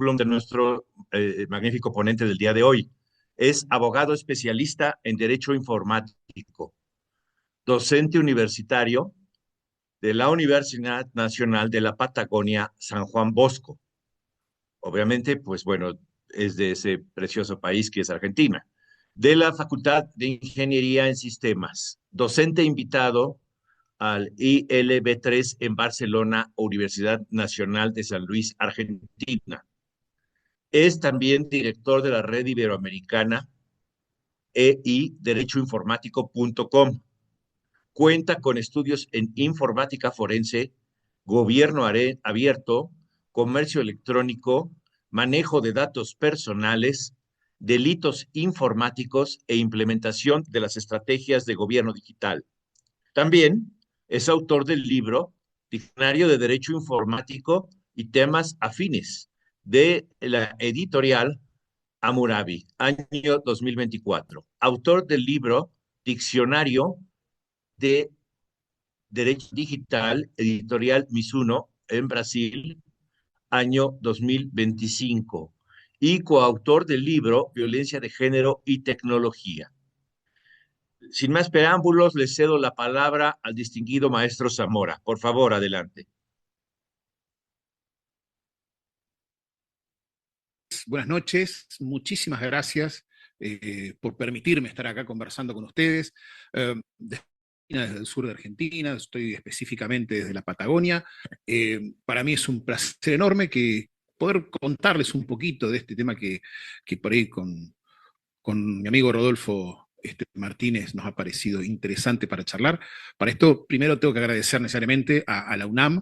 currículum de nuestro magnífico ponente del día de hoy. Es abogado especialista en Derecho Informático, docente universitario de la Universidad Nacional de la Patagonia, San Juan Bosco. Obviamente, pues bueno, es de ese precioso país que es Argentina. De la Facultad de Ingeniería en Sistemas, docente invitado al ILB3 en Barcelona, Universidad Nacional de San Luis, Argentina. Es también director de la red iberoamericana eiderechoinformático.com. Cuenta con estudios en informática forense, gobierno abierto, comercio electrónico, manejo de datos personales, delitos informáticos e implementación de las estrategias de gobierno digital. También es autor del libro Diccionario de Derecho Informático y temas afines de la editorial Hammurabi, año 2024. Autor del libro Diccionario de Derecho Digital, editorial Mizuno, en Brasil, año 2025. Y coautor del libro Violencia de Género y Tecnología. Sin más preámbulos, le cedo la palabra al distinguido maestro Zamora. Por favor, adelante. Buenas noches, muchísimas gracias por permitirme estar acá conversando con ustedes. Desde el sur de Argentina, estoy específicamente desde la Patagonia. Para mí es un placer enorme poder contarles un poquito de este tema que por ahí con mi amigo Rodolfo Martínez nos ha parecido interesante para charlar. Para esto, primero tengo que agradecer necesariamente a la UNAM,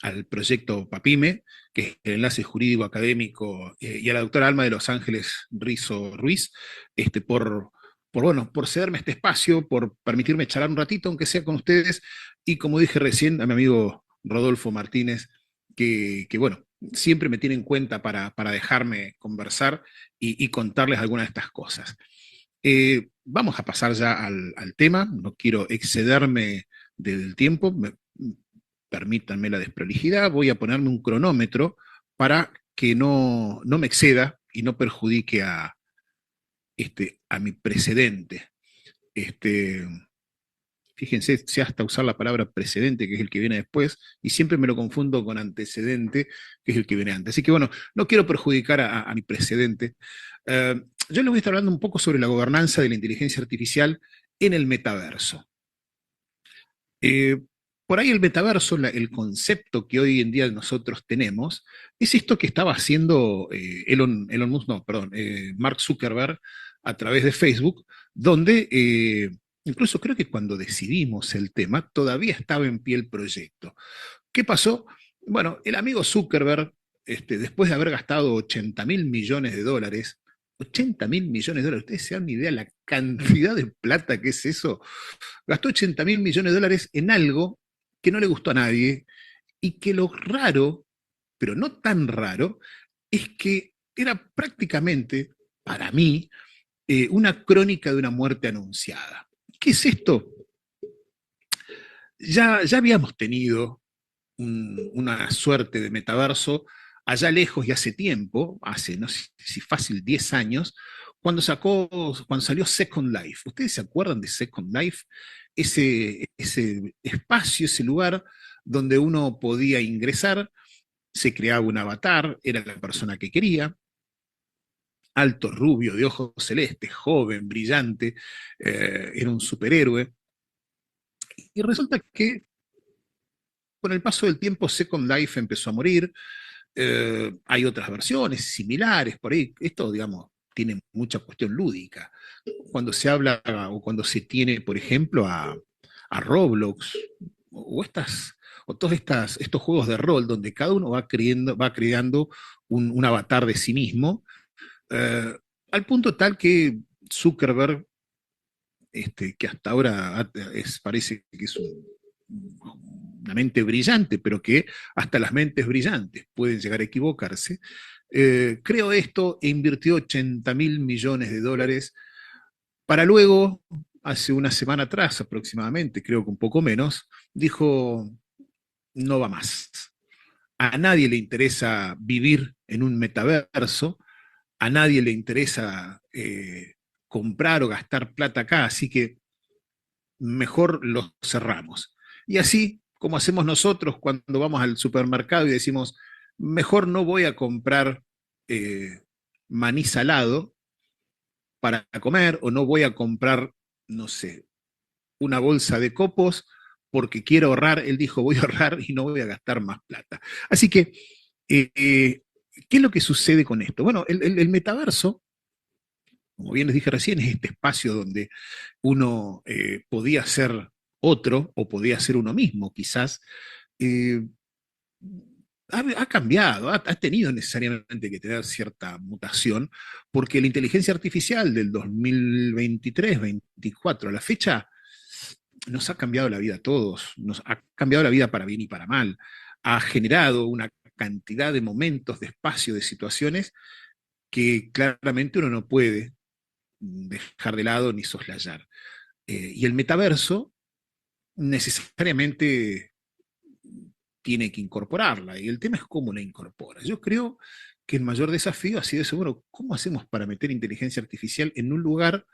al proyecto PAPIME, que es el enlace jurídico académico, y a la doctora Alma de Los Ángeles Rizo Ruiz, por cederme este espacio, por permitirme charlar un ratito, aunque sea con ustedes, y como dije recién, a mi amigo Rodolfo Martínez, bueno, siempre me tiene en cuenta para dejarme conversar y contarles algunas de estas cosas. Vamos a pasar ya al tema, no quiero excederme del tiempo, permítanme la desprolijidad, voy a ponerme un cronómetro para que no me exceda y no perjudique a mi precedente. Fíjense, sé hasta usar la palabra precedente, que es el que viene después, y siempre me lo confundo con antecedente, que es el que viene antes. Así que bueno, no quiero perjudicar a mi precedente. Yo les voy a estar hablando un poco sobre la gobernanza de la inteligencia artificial en el metaverso. Eh, por ahí el metaverso, el concepto que hoy en día nosotros tenemos, es esto que estaba haciendo Elon Musk, no, perdón, Mark Zuckerberg a través de Facebook, donde incluso creo que cuando decidimos el tema, todavía estaba en pie el proyecto. ¿Qué pasó? Bueno, el amigo Zuckerberg, después de haber gastado 80.000 millones de dólares, 80.000 millones de dólares, ustedes se dan una idea la cantidad de plata que es eso, gastó 80.000 millones de dólares en algo que no le gustó a nadie y que lo raro, pero no tan raro, es que era prácticamente, para mí, una crónica de una muerte anunciada. ¿Qué es esto? Ya habíamos tenido una suerte de metaverso allá lejos y hace tiempo, hace no sé si fácil 10 años, cuando salió Second Life. ¿Ustedes se acuerdan de Second Life? Ese espacio, ese lugar donde uno podía ingresar, se creaba un avatar, era la persona que quería, alto, rubio, de ojos celestes, joven, brillante, era un superhéroe. Y resulta que con el paso del tiempo Second Life empezó a morir. Hay otras versiones similares por ahí. Esto, digamos, tiene mucha cuestión lúdica. Cuando se habla o cuando se tiene, por ejemplo, a Roblox o todos estos juegos de rol donde cada uno va creando un avatar de sí mismo, eh, al punto tal que Zuckerberg, que hasta ahora parece que es una mente brillante, pero que hasta las mentes brillantes pueden llegar a equivocarse, creó esto e invirtió 80.000 millones de dólares para luego, hace una semana atrás aproximadamente, creo que un poco menos, dijo, no va más. a nadie le interesa vivir en un metaverso, a nadie le interesa comprar o gastar plata acá, así que mejor lo cerramos. Y así como hacemos nosotros cuando vamos al supermercado y decimos, mejor no voy a comprar eh, maní salado para comer, o no voy a comprar, no sé, una bolsa de copos porque quiero ahorrar. Él dijo, voy a ahorrar y no voy a gastar más plata. Así que, ¿qué es lo que sucede con esto? Bueno, el metaverso, como bien les dije recién, es este espacio donde uno podía ser otro o podía ser uno mismo, quizás. Eh, ha cambiado, ha tenido necesariamente que tener cierta mutación, porque la inteligencia artificial del 2023-24 a la fecha nos ha cambiado la vida a todos, nos ha cambiado la vida para bien y para mal, ha generado una cantidad de momentos, de espacio, de situaciones que claramente uno no puede dejar de lado ni soslayar. Y el metaverso necesariamente tiene que incorporarla, y el tema es cómo la incorpora. Yo creo que el mayor desafío ha sido ese, bueno, ¿cómo hacemos para meter inteligencia artificial en un lugar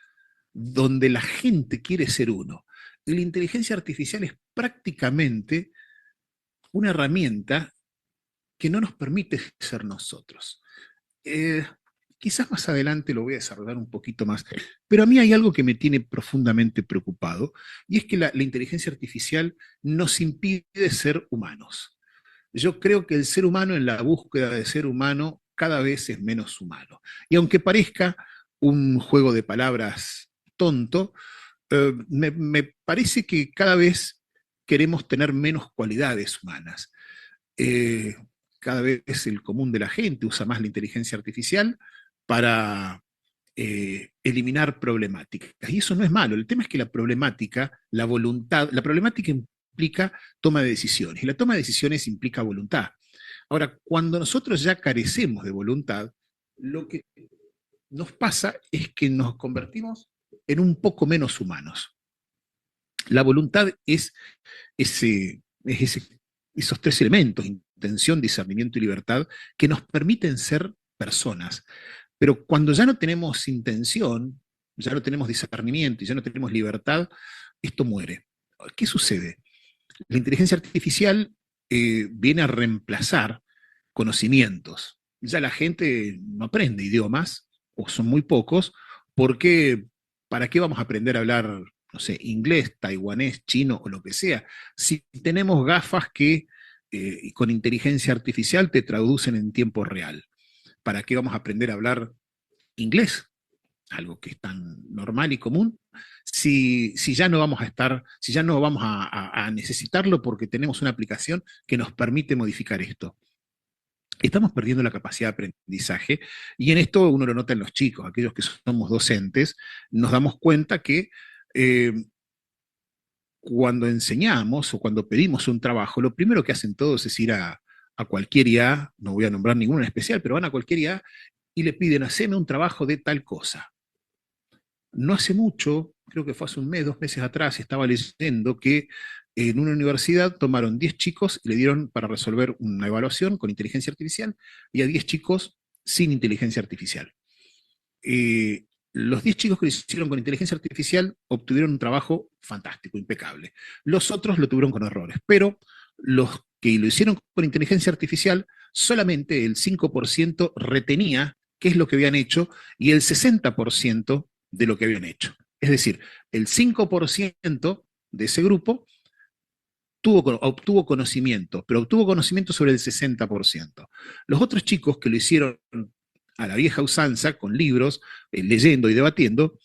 donde la gente quiere ser uno? Y la inteligencia artificial es prácticamente una herramienta que no nos permite ser nosotros. Eh, Quizás más adelante lo voy a desarrollar un poquito más, pero a mí hay algo que me tiene profundamente preocupado, y es que la inteligencia artificial nos impide ser humanos. Yo creo que el ser humano, en la búsqueda de ser humano, cada vez es menos humano. Y aunque parezca un juego de palabras tonto, me parece que cada vez queremos tener menos cualidades humanas. Eh, Cada vez el común de la gente usa más la inteligencia artificial para eliminar problemáticas. Y eso no es malo. El tema es que la problemática, la voluntad, la problemática implica toma de decisiones, y la toma de decisiones implica voluntad. Ahora, cuando nosotros ya carecemos de voluntad, lo que nos pasa es que nos convertimos en un poco menos humanos. La voluntad esos tres elementos: intención, discernimiento y libertad, que nos permiten ser personas. Pero cuando ya no tenemos intención, ya no tenemos discernimiento y ya no tenemos libertad, esto muere. ¿Qué sucede? La inteligencia artificial viene a reemplazar conocimientos. Ya la gente no aprende idiomas, o son muy pocos, porque ¿para qué vamos a aprender a hablar, no sé, inglés, taiwanés, chino o lo que sea, si tenemos gafas que con inteligencia artificial te traducen en tiempo real? ¿Para qué vamos a aprender a hablar inglés, algo que es tan normal y común, si ya no vamos a estar, si ya no vamos a necesitarlo porque tenemos una aplicación que nos permite modificar esto? Estamos perdiendo la capacidad de aprendizaje, y en esto uno lo nota en los chicos, aquellos que somos docentes, nos damos cuenta que eh, cuando enseñamos o cuando pedimos un trabajo, lo primero que hacen todos es ir a cualquier IA, no voy a nombrar ninguna en especial, pero van a cualquier IA y le piden, haceme un trabajo de tal cosa. No hace mucho, creo que fue hace un mes, 2 meses atrás, estaba leyendo que en una universidad tomaron 10 chicos y le dieron para resolver una evaluación con inteligencia artificial, y a 10 chicos sin inteligencia artificial. Los 10 chicos que lo hicieron con inteligencia artificial obtuvieron un trabajo fantástico, impecable. Los otros lo tuvieron con errores, pero los que lo hicieron con inteligencia artificial, solamente el 5% retenía qué es lo que habían hecho, y el 60% de lo que habían hecho. Es decir, el 5% de ese grupo obtuvo conocimiento, pero obtuvo conocimiento sobre el 60%. Los otros chicos que lo hicieron a la vieja usanza, con libros, leyendo y debatiendo,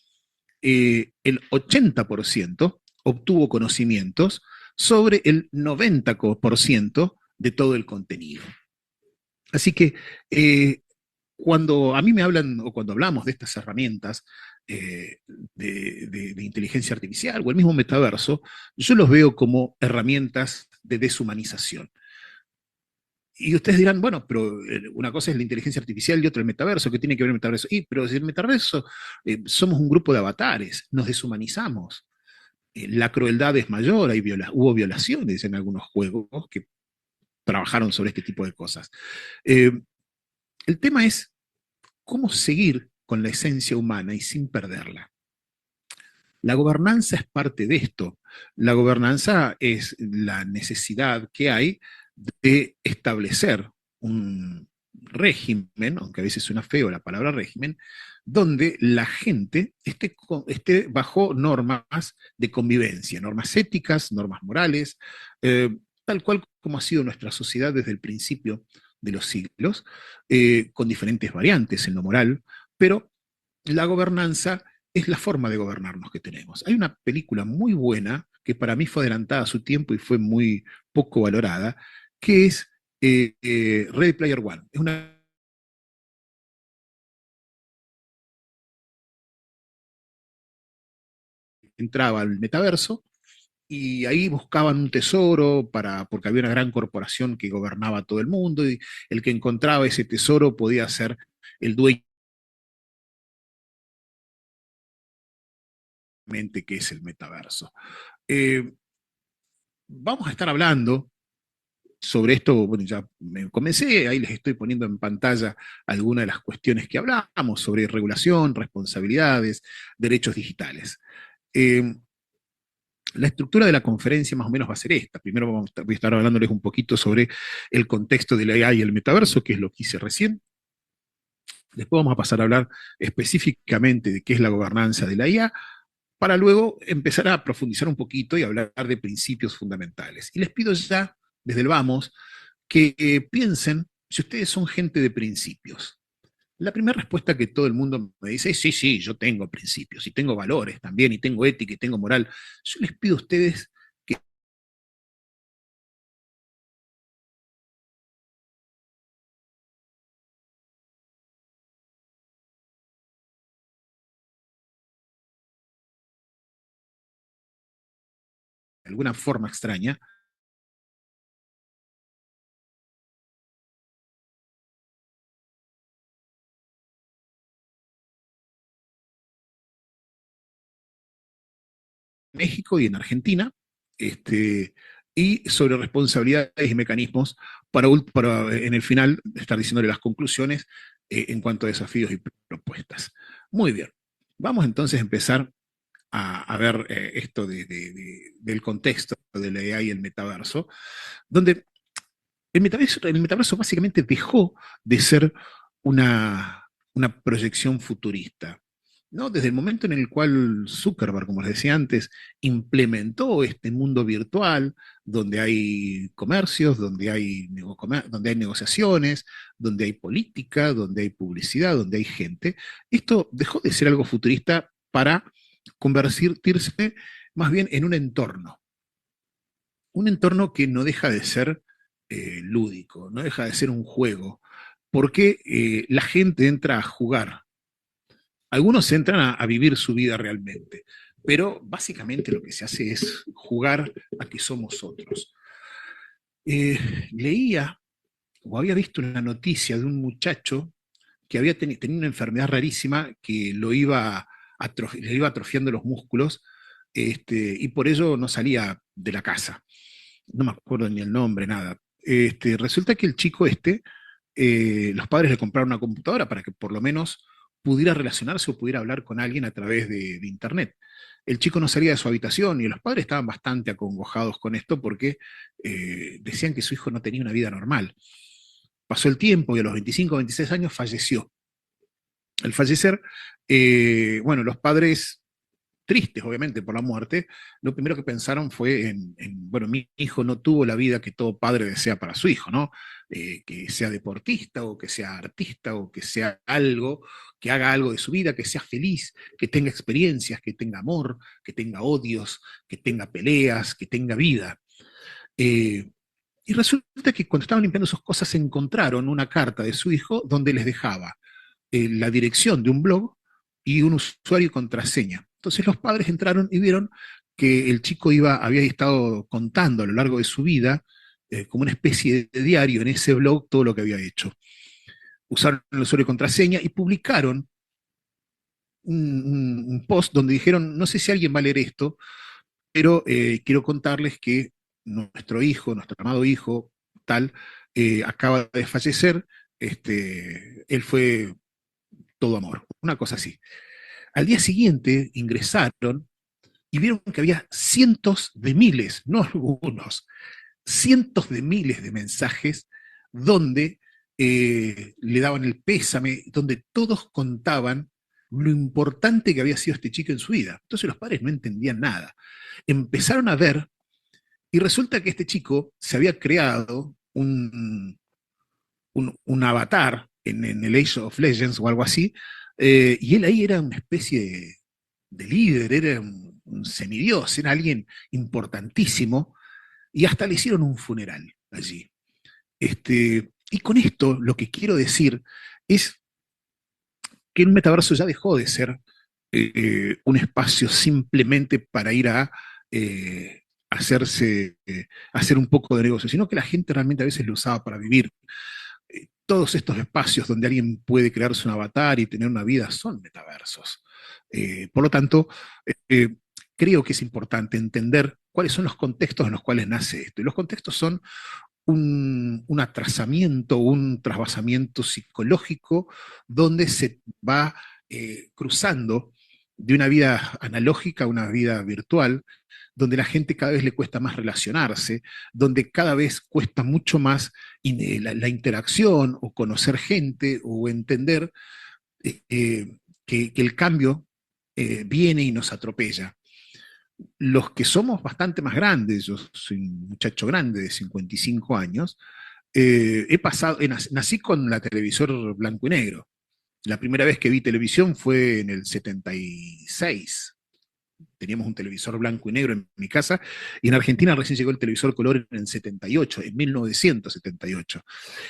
el 80% obtuvo conocimientos sobre el 90% de todo el contenido. Así que cuando a mí me hablan, o cuando hablamos de estas herramientas de inteligencia artificial o el mismo metaverso, yo los veo como herramientas de deshumanización. Y ustedes dirán, bueno, pero una cosa es la inteligencia artificial y otra el metaverso. ¿Qué tiene que ver el metaverso? Pero si el metaverso somos un grupo de avatares, nos deshumanizamos. La crueldad es mayor, hubo violaciones en algunos juegos que trabajaron sobre este tipo de cosas. Eh, el tema es cómo seguir con la esencia humana y sin perderla. La gobernanza es parte de esto. La gobernanza es la necesidad que hay de establecer un régimen, aunque a veces suena feo la palabra régimen, donde la gente esté bajo normas de convivencia, normas éticas, normas morales, tal cual como ha sido nuestra sociedad desde el principio de los siglos, con diferentes variantes en lo moral, pero la gobernanza es la forma de gobernarnos que tenemos. Hay una película muy buena que para mí fue adelantada a su tiempo y fue muy poco valorada, que es Ready Player One. Es una entraba al metaverso y ahí buscaban un tesoro porque había una gran corporación que gobernaba todo el mundo y el que encontraba ese tesoro podía ser el dueño que es el metaverso. Eh, vamos a estar hablando sobre esto, bueno, ya me comencé, ahí les estoy poniendo en pantalla algunas de las cuestiones que hablamos sobre regulación, responsabilidades, derechos digitales. Eh, la estructura de la conferencia más o menos va a ser esta. Primero voy a estar hablándoles un poquito sobre el contexto de la AI y el metaverso, que es lo que hice recién. Después vamos a pasar a hablar específicamente de qué es la gobernanza de la IA, para luego empezar a profundizar un poquito y hablar de principios fundamentales. Y les pido ya, desde el vamos, que piensen si ustedes son gente de principios. La primera respuesta que todo el mundo me dice es, sí, sí, yo tengo principios y tengo valores también y tengo ética y tengo moral. Yo les pido a ustedes que de alguna forma extraña, en México y en Argentina, y sobre responsabilidades y mecanismos para en el final estar diciéndole las conclusiones en cuanto a desafíos y propuestas. Muy bien, vamos entonces a empezar a ver esto del contexto de la AI y el metaverso, donde el metaverso básicamente dejó de ser una proyección futurista. ¿No? Desde el momento en el cual Zuckerberg, como les decía antes, implementó este mundo virtual, donde hay comercios, donde hay negociaciones, donde hay política, donde hay publicidad, donde hay gente, esto dejó de ser algo futurista para convertirse más bien en un entorno que no deja de ser lúdico, no deja de ser un juego, porque la gente entra a jugar. Algunos entran a vivir su vida realmente, pero básicamente lo que se hace es jugar a que somos otros. Leía o había visto una noticia de un muchacho que tenía una enfermedad rarísima que le iba atrofiando los músculos, y por ello no salía de la casa. No me acuerdo ni el nombre, nada. Resulta que el chico los padres le compraron una computadora para que por lo menos pudiera relacionarse o pudiera hablar con alguien a través de internet. El chico no salía de su habitación y los padres estaban bastante acongojados con esto porque decían que su hijo no tenía una vida normal. Pasó el tiempo y a los 25 o 26 años falleció. Al fallecer, bueno, los padres tristes, obviamente, por la muerte, lo primero que pensaron fue bueno, mi hijo no tuvo la vida que todo padre desea para su hijo, ¿no? Que sea deportista o que sea artista o que sea algo, que haga algo de su vida, que sea feliz, que tenga experiencias, que tenga amor, que tenga odios, que tenga peleas, que tenga vida. Eh, y resulta que cuando estaban limpiando sus cosas encontraron una carta de su hijo donde les dejaba la dirección de un blog y un usuario y contraseña. Entonces los padres entraron y vieron que el chico había estado contando a lo largo de su vida, como una especie de diario en ese blog, todo lo que había hecho. Usaron el usuario y contraseña y publicaron un post donde dijeron, no sé si alguien va a leer esto, pero quiero contarles que nuestro hijo, nuestro amado hijo, tal, acaba de fallecer, él fue todo amor, una cosa así. Al día siguiente ingresaron y vieron que había cientos de miles, no algunos, cientos de miles de mensajes donde le daban el pésame, donde todos contaban lo importante que había sido este chico en su vida. Entonces los padres no entendían nada. Empezaron a ver y resulta que este chico se había creado un avatar en el Age of Legends o algo así, y él ahí era una especie de líder, era un semidios, era alguien importantísimo, y hasta le hicieron un funeral allí. Y con esto lo que quiero decir es que el metaverso ya dejó de ser un espacio simplemente para ir a hacer un poco de negocio, sino que la gente realmente a veces lo usaba para vivir. Todos estos espacios donde alguien puede crearse un avatar y tener una vida son metaversos. Por lo tanto, eh, creo que es importante entender cuáles son los contextos en los cuales nace esto. Y los contextos son un atrasamiento, un trasvasamiento psicológico donde se va cruzando de una vida analógica a una vida virtual, donde la gente cada vez le cuesta más relacionarse, donde cada vez cuesta mucho más la interacción o conocer gente o entender que el cambio viene y nos atropella. Los que somos bastante más grandes, yo soy un muchacho grande de 55 años, nací con la televisor blanco y negro. La primera vez que vi televisión fue en el 76. Teníamos un televisor blanco y negro en mi casa, y en Argentina recién llegó el televisor color en el 78, en 1978.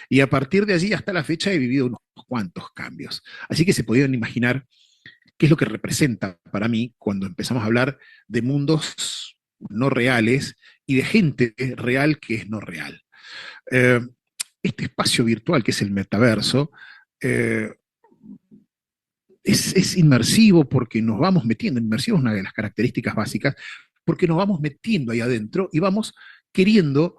Y a partir de allí hasta la fecha he vivido unos cuantos cambios. Así que se podían imaginar qué es lo que representa para mí cuando empezamos a hablar de mundos no reales y de gente real que es no real. Eh, este espacio virtual que es el metaverso eh, es inmersivo porque nos vamos metiendo, inmersivo es una de las características básicas, porque nos vamos metiendo ahí adentro y vamos queriendo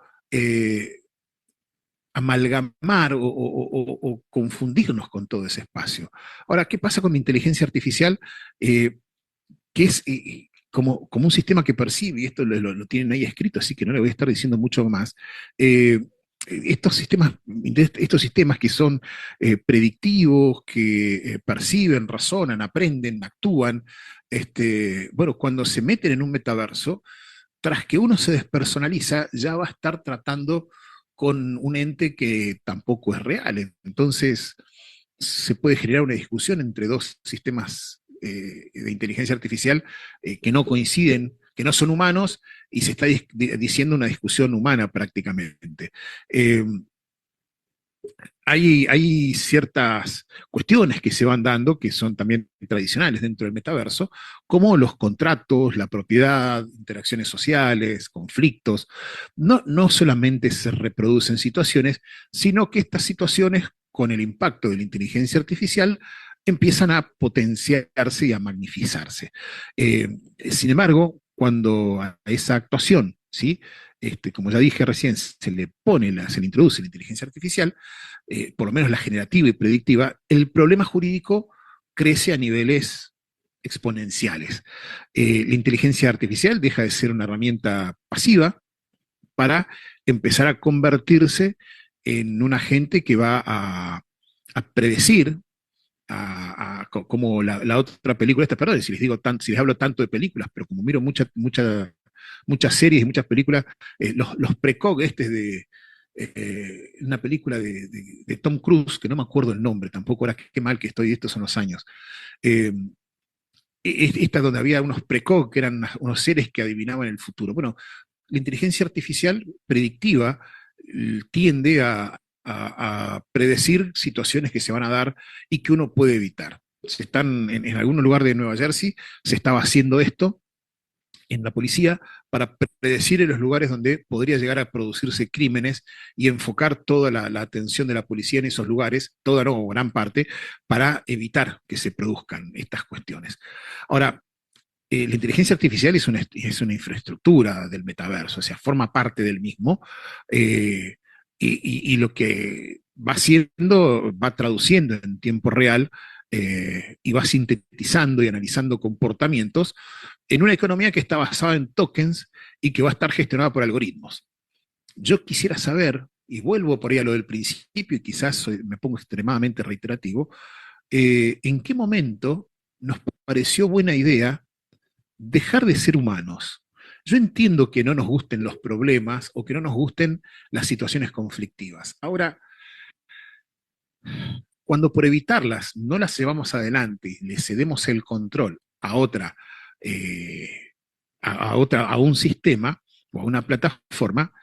amalgamar o confundirnos con todo ese espacio. Ahora, ¿qué pasa con la inteligencia artificial? Que es como un sistema que percibe, y esto lo tienen ahí escrito, así que no le voy a estar diciendo mucho más. eh, estos sistemas que son predictivos, que perciben, razonan, aprenden, actúan, bueno, cuando se meten en un metaverso, tras que uno se despersonaliza, ya va a estar tratando con un ente que tampoco es real. Entonces, se puede generar una discusión entre dos sistemas de inteligencia artificial que no coinciden, que no son humanos, y se está diciendo una discusión humana prácticamente. Eh, hay ciertas cuestiones que se van dando que son también tradicionales dentro del metaverso, como los contratos, la propiedad, interacciones sociales, conflictos. No solamente se reproducen situaciones, sino que estas situaciones, con el impacto de la inteligencia artificial, empiezan a potenciarse y a magnificarse. Eh, Sin embargo, cuando a esa actuación, ¿sí? Como ya dije recién, se le introduce la inteligencia artificial, por lo menos la generativa y predictiva, el problema jurídico crece a niveles exponenciales. La inteligencia artificial deja de ser una herramienta pasiva para empezar a convertirse en un agente que va a predecir, como la otra película esta, perdón, si les hablo tanto de películas, pero como miro muchas series y muchas películas, los precog de una película de Tom Cruise, que no me acuerdo el nombre, tampoco era qué mal que estoy, estos son los años. Eh, Esta donde había unos precog, que eran unos seres que adivinaban el futuro. Bueno, la inteligencia artificial predictiva tiende a predecir situaciones que se van a dar y que uno puede evitar. En algún lugar de Nueva Jersey se estaba haciendo esto en la policía para predecir en los lugares donde podría llegar a producirse crímenes y enfocar toda la atención de la policía en esos lugares, toda no, gran parte, para evitar que se produzcan estas cuestiones. Ahora, la inteligencia artificial es una infraestructura del metaverso, o sea, forma parte del mismo. y lo que va haciendo, va traduciendo en tiempo real y va sintetizando y analizando comportamientos en una economía que está basada en tokens y que va a estar gestionada por algoritmos. Yo quisiera saber, y vuelvo por ahí a lo del principio, y quizás me pongo extremadamente reiterativo, ¿en qué momento nos pareció buena idea dejar de ser humanos? Yo entiendo que no nos gusten los problemas o que no nos gusten las situaciones conflictivas. Ahora, cuando por evitarlas no las llevamos adelante, le cedemos el control a otra, eh, a un sistema o a una plataforma,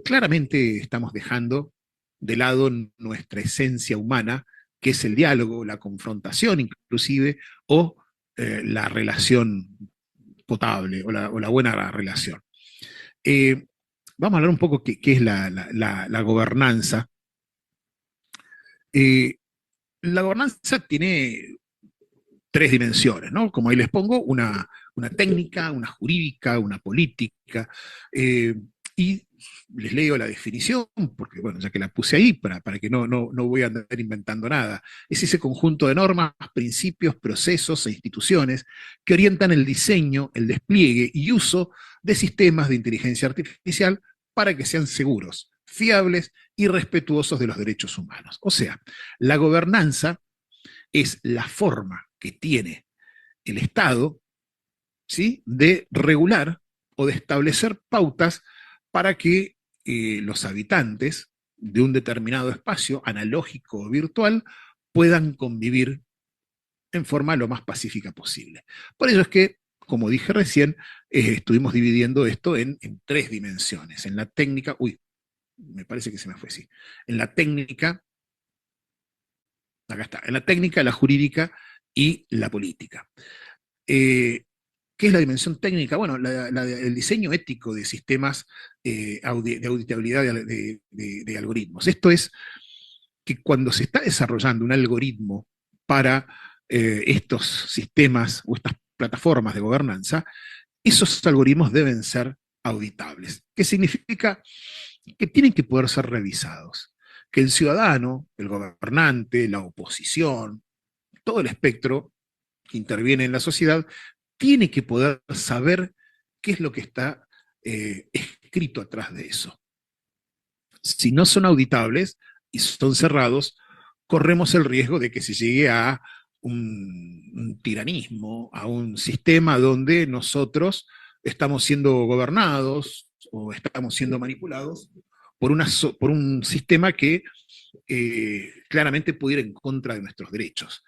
claramente estamos dejando de lado nuestra esencia humana, que es el diálogo, la confrontación inclusive, o la relación potable o la buena relación. Eh, Vamos a hablar un poco qué es la gobernanza. Eh, la gobernanza tiene tres dimensiones, ¿no? Como ahí les pongo, una técnica, una jurídica, una política, y les leo la definición, porque bueno, ya que la puse ahí, para que no voy a andar inventando nada. Es ese conjunto de normas, principios, procesos e instituciones que orientan el diseño, el despliegue y uso de sistemas de inteligencia artificial para que sean seguros, fiables y respetuosos de los derechos humanos. O sea, la gobernanza es la forma que tiene el Estado, ¿sí?, de regular o de establecer pautas para que los habitantes de un determinado espacio, analógico o virtual, puedan convivir en forma lo más pacífica posible. Por eso es que, como dije recién, estuvimos dividiendo esto en tres dimensiones. En la técnica, me parece que se me fue así. En la técnica, acá está, en la técnica, la jurídica y la política. ¿Qué es la dimensión técnica? Bueno, el diseño ético de sistemas de auditabilidad de algoritmos. Esto es que cuando se está desarrollando un algoritmo para estos sistemas o estas plataformas de gobernanza, esos algoritmos deben ser auditables. ¿Qué significa? Que tienen que poder ser revisados. Que el ciudadano, el gobernante, la oposición, todo el espectro que interviene en la sociedad, tiene que poder saber qué es lo que está escrito atrás de eso. Si no son auditables y son cerrados, corremos el riesgo de que se llegue a un tiranismo, a un sistema donde nosotros estamos siendo gobernados o estamos siendo manipulados por un sistema que claramente pudiera ir en contra de nuestros derechos.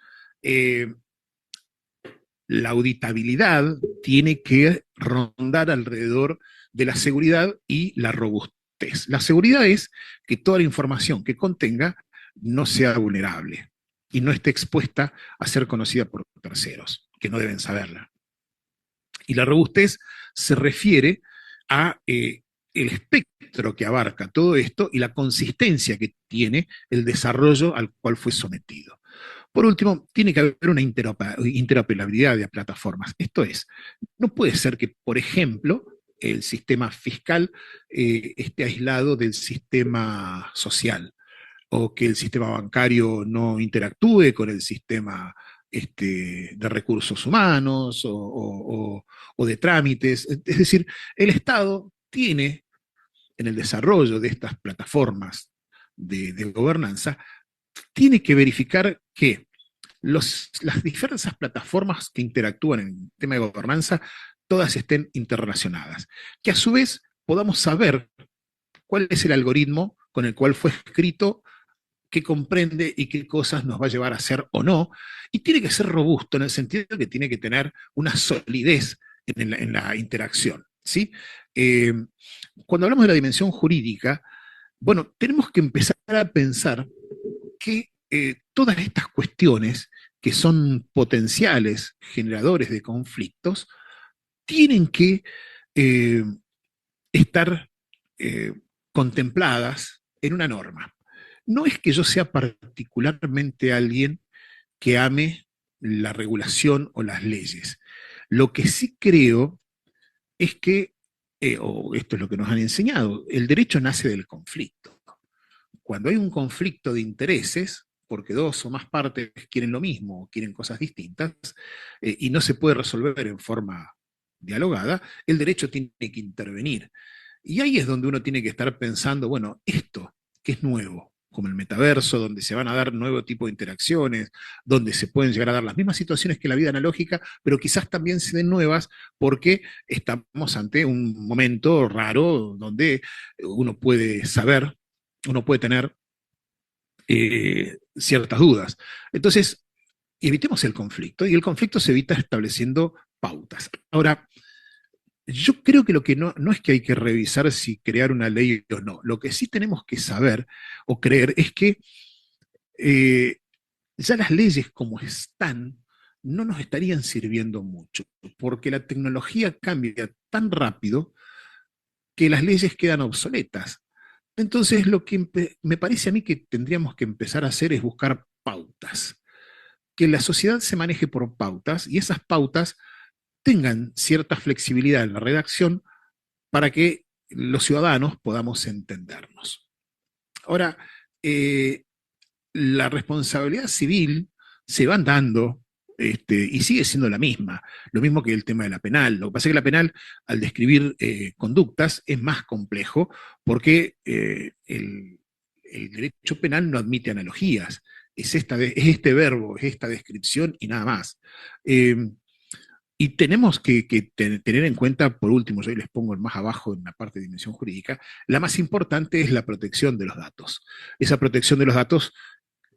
La auditabilidad tiene que rondar alrededor de la seguridad y la robustez. La seguridad es que toda la información que contenga no sea vulnerable y no esté expuesta a ser conocida por terceros, que no deben saberla. Y la robustez se refiere a el espectro que abarca todo esto y la consistencia que tiene el desarrollo al cual fue sometido. Por último, tiene que haber una interoperabilidad de plataformas. Esto es, no puede ser que, por ejemplo, el sistema fiscal esté aislado del sistema social, o que el sistema bancario no interactúe con el sistema de recursos humanos o de trámites. Es decir, el Estado tiene en el desarrollo de estas plataformas de gobernanza, tiene que verificar que las diversas plataformas que interactúan en el tema de gobernanza, todas estén interrelacionadas. Que a su vez podamos saber cuál es el algoritmo con el cual fue escrito, qué comprende y qué cosas nos va a llevar a hacer o no. Y tiene que ser robusto en el sentido de que tiene que tener una solidez en la interacción. ¿Sí? Cuando hablamos de la dimensión jurídica, bueno, tenemos que empezar a pensar que todas estas cuestiones que son potenciales generadores de conflictos tienen que eh, estar eh, contempladas en una norma. No es que yo sea particularmente alguien que ame la regulación o las leyes. Lo que sí creo es que, o esto es lo que nos han enseñado, el derecho nace del conflicto. cuando hay un conflicto de intereses, porque dos o más partes quieren lo mismo, o quieren cosas distintas, y no se puede resolver en forma dialogada, el derecho tiene que intervenir. Y ahí es donde uno tiene que estar pensando, bueno, esto que es nuevo, como el metaverso, donde se van a dar nuevo tipo de interacciones, donde se pueden llegar a dar las mismas situaciones que la vida analógica, pero quizás también se den nuevas porque estamos ante un momento raro donde uno puede saber, uno puede tener ciertas dudas. Entonces, evitemos el conflicto, y el conflicto se evita estableciendo pautas. Ahora, yo creo que lo que no es que hay que revisar si crear una ley o no. Lo que sí tenemos que saber o creer es que eh, ya las leyes como están no nos estarían sirviendo mucho, porque la tecnología cambia tan rápido que las leyes quedan obsoletas. Entonces, lo que me parece a mí que tendríamos que empezar a hacer es buscar pautas, que la sociedad se maneje por pautas y esas pautas tengan cierta flexibilidad en la redacción para que los ciudadanos podamos entendernos. Ahora, la responsabilidad civil se van dando y sigue siendo la misma, lo mismo que el tema de la penal. Lo que pasa es que la penal, al describir conductas, es más complejo porque el derecho penal no admite analogías. Es este verbo, es esta descripción y nada más. Eh, y tenemos que tener en cuenta, por último, yo les pongo más abajo en la parte de dimensión jurídica, la más importante es la protección de los datos. Esa protección de los datos,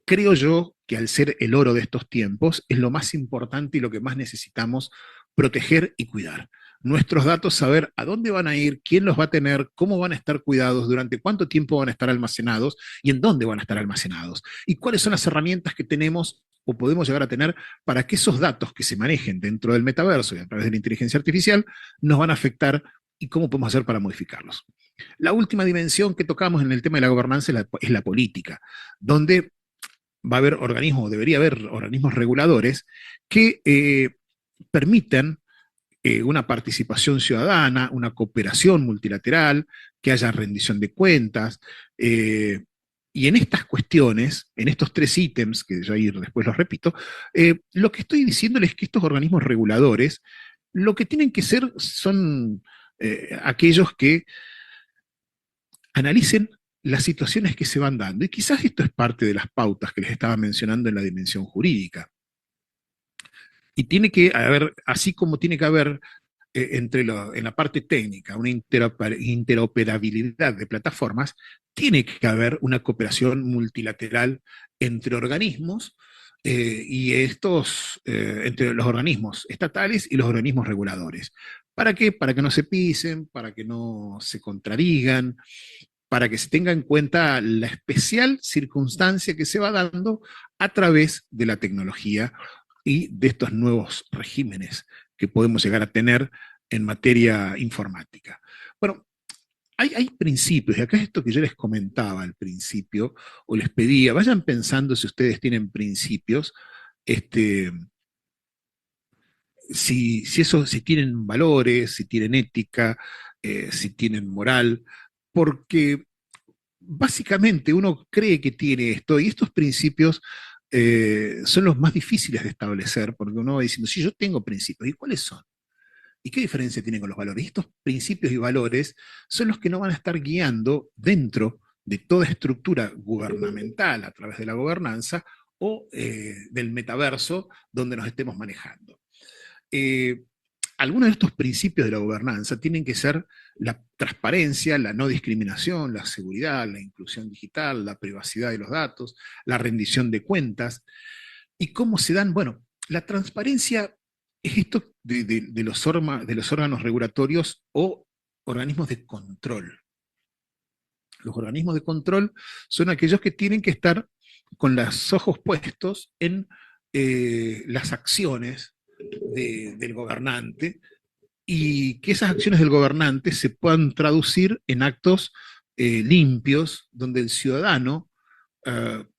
creo yo que al ser el oro de estos tiempos, es lo más importante y lo que más necesitamos proteger y cuidar. Nuestros datos, saber a dónde van a ir, quién los va a tener, cómo van a estar cuidados, durante cuánto tiempo van a estar almacenados y en dónde van a estar almacenados. Y cuáles son las herramientas que tenemos o podemos llegar a tener para que esos datos que se manejen dentro del metaverso y a través de la inteligencia artificial nos van a afectar y cómo podemos hacer para modificarlos. La última dimensión que tocamos en el tema de la gobernanza es la política, donde va a haber organismos, debería haber organismos reguladores que permitan una participación ciudadana, una cooperación multilateral, que haya rendición de cuentas. Y en estas cuestiones, en estos tres ítems, que ya ir después los repito, lo que estoy diciéndoles es que estos organismos reguladores lo que tienen que ser son aquellos que analicen las situaciones que se van dando. Y quizás esto es parte de las pautas que les estaba mencionando en la dimensión jurídica. Y tiene que haber, así como tiene que haber en la parte técnica una interoperabilidad de plataformas, tiene que haber una cooperación multilateral entre organismos y entre los organismos estatales y los organismos reguladores. ¿Para qué? Para que no se pisen, para que no se contradigan, para que se tenga en cuenta la especial circunstancia que se va dando a través de la tecnología y de estos nuevos regímenes que podemos llegar a tener en materia informática. Bueno, hay principios, y acá es esto que yo les comentaba al principio, o les pedía, vayan pensando si ustedes tienen principios, si tienen valores, si tienen ética, si tienen moral, porque básicamente uno cree que tiene esto, y estos principios son los más difíciles de establecer, porque uno va diciendo, sí, yo tengo principios, ¿y cuáles son? ¿Y qué diferencia tienen con los valores? Estos principios y valores son los que nos van a estar guiando dentro de toda estructura gubernamental a través de la gobernanza o del metaverso donde nos estemos manejando. Eh, Algunos de estos principios de la gobernanza tienen que ser la transparencia, la no discriminación, la seguridad, la inclusión digital, la privacidad de los datos, la rendición de cuentas. ¿Y cómo se dan? Bueno, la transparencia es esto de los órganos regulatorios o organismos de control. Los organismos de control son aquellos que tienen que estar con los ojos puestos en las acciones del gobernante y que esas acciones del gobernante se puedan traducir en actos limpios donde el ciudadano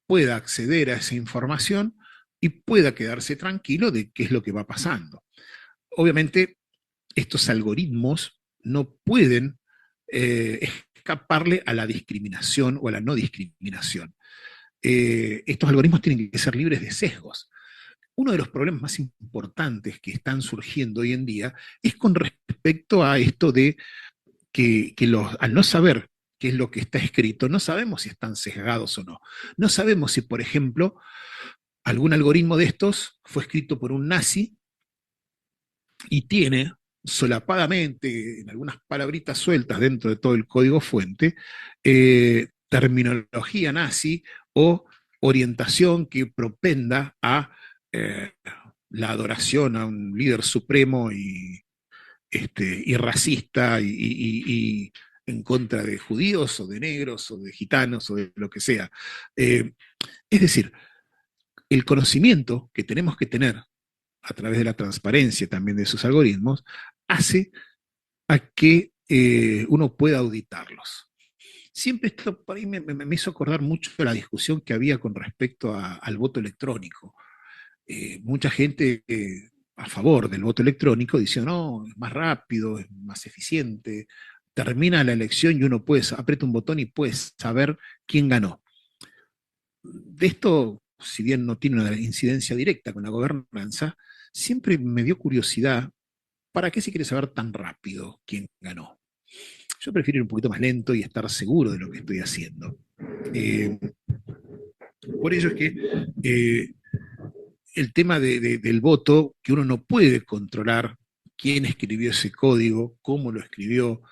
pueda acceder a esa información y pueda quedarse tranquilo de qué es lo que va pasando. Obviamente, estos algoritmos no pueden escaparle a la discriminación o a la no discriminación. Estos algoritmos tienen que ser libres de sesgos. Uno de los problemas más importantes que están surgiendo hoy en día es con respecto a esto de que al no saber qué es lo que está escrito, no sabemos si están sesgados o no. No sabemos si, por ejemplo, algún algoritmo de estos fue escrito por un nazi y tiene solapadamente, en algunas palabritas sueltas dentro de todo el código fuente, terminología nazi o orientación que propenda a eh, la adoración a un líder supremo y racista y en contra de judíos o de negros o de gitanos o de lo que sea. Eh, es decir, el conocimiento que tenemos que tener a través de la transparencia también de esos algoritmos hace a que uno pueda auditarlos. Siempre esto por ahí me hizo acordar mucho de la discusión que había con respecto al voto electrónico. Mucha gente a favor del voto electrónico diciendo, no, es más rápido, es más eficiente, termina la elección y uno aprieta un botón y puede saber quién ganó. De esto, si bien no tiene una incidencia directa con la gobernanza, siempre me dio curiosidad, ¿para qué se quiere saber tan rápido quién ganó? Yo prefiero ir un poquito más lento y estar seguro de lo que estoy haciendo. Eh, por ello es que el tema del voto, que uno no puede controlar quién escribió ese código, cómo lo escribió,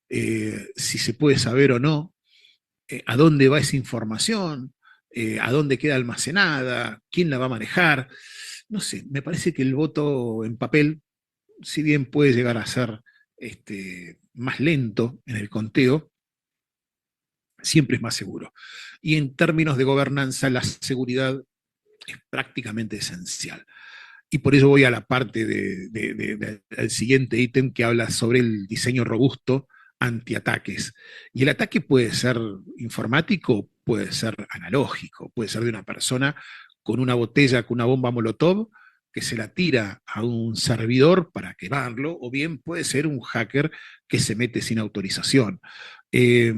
si se puede saber o no, a dónde va esa información, a dónde queda almacenada, quién la va a manejar. No sé, me parece que el voto en papel, si bien puede llegar a ser más lento en el conteo, siempre es más seguro. Y en términos de gobernanza, la seguridad es prácticamente esencial. Y por ello voy a la parte del siguiente ítem que habla sobre el diseño robusto antiataques. Y el ataque puede ser informático, puede ser analógico, puede ser de una persona con una botella, con una bomba Molotov, que se la tira a un servidor para quemarlo, o bien puede ser un hacker que se mete sin autorización. Eh,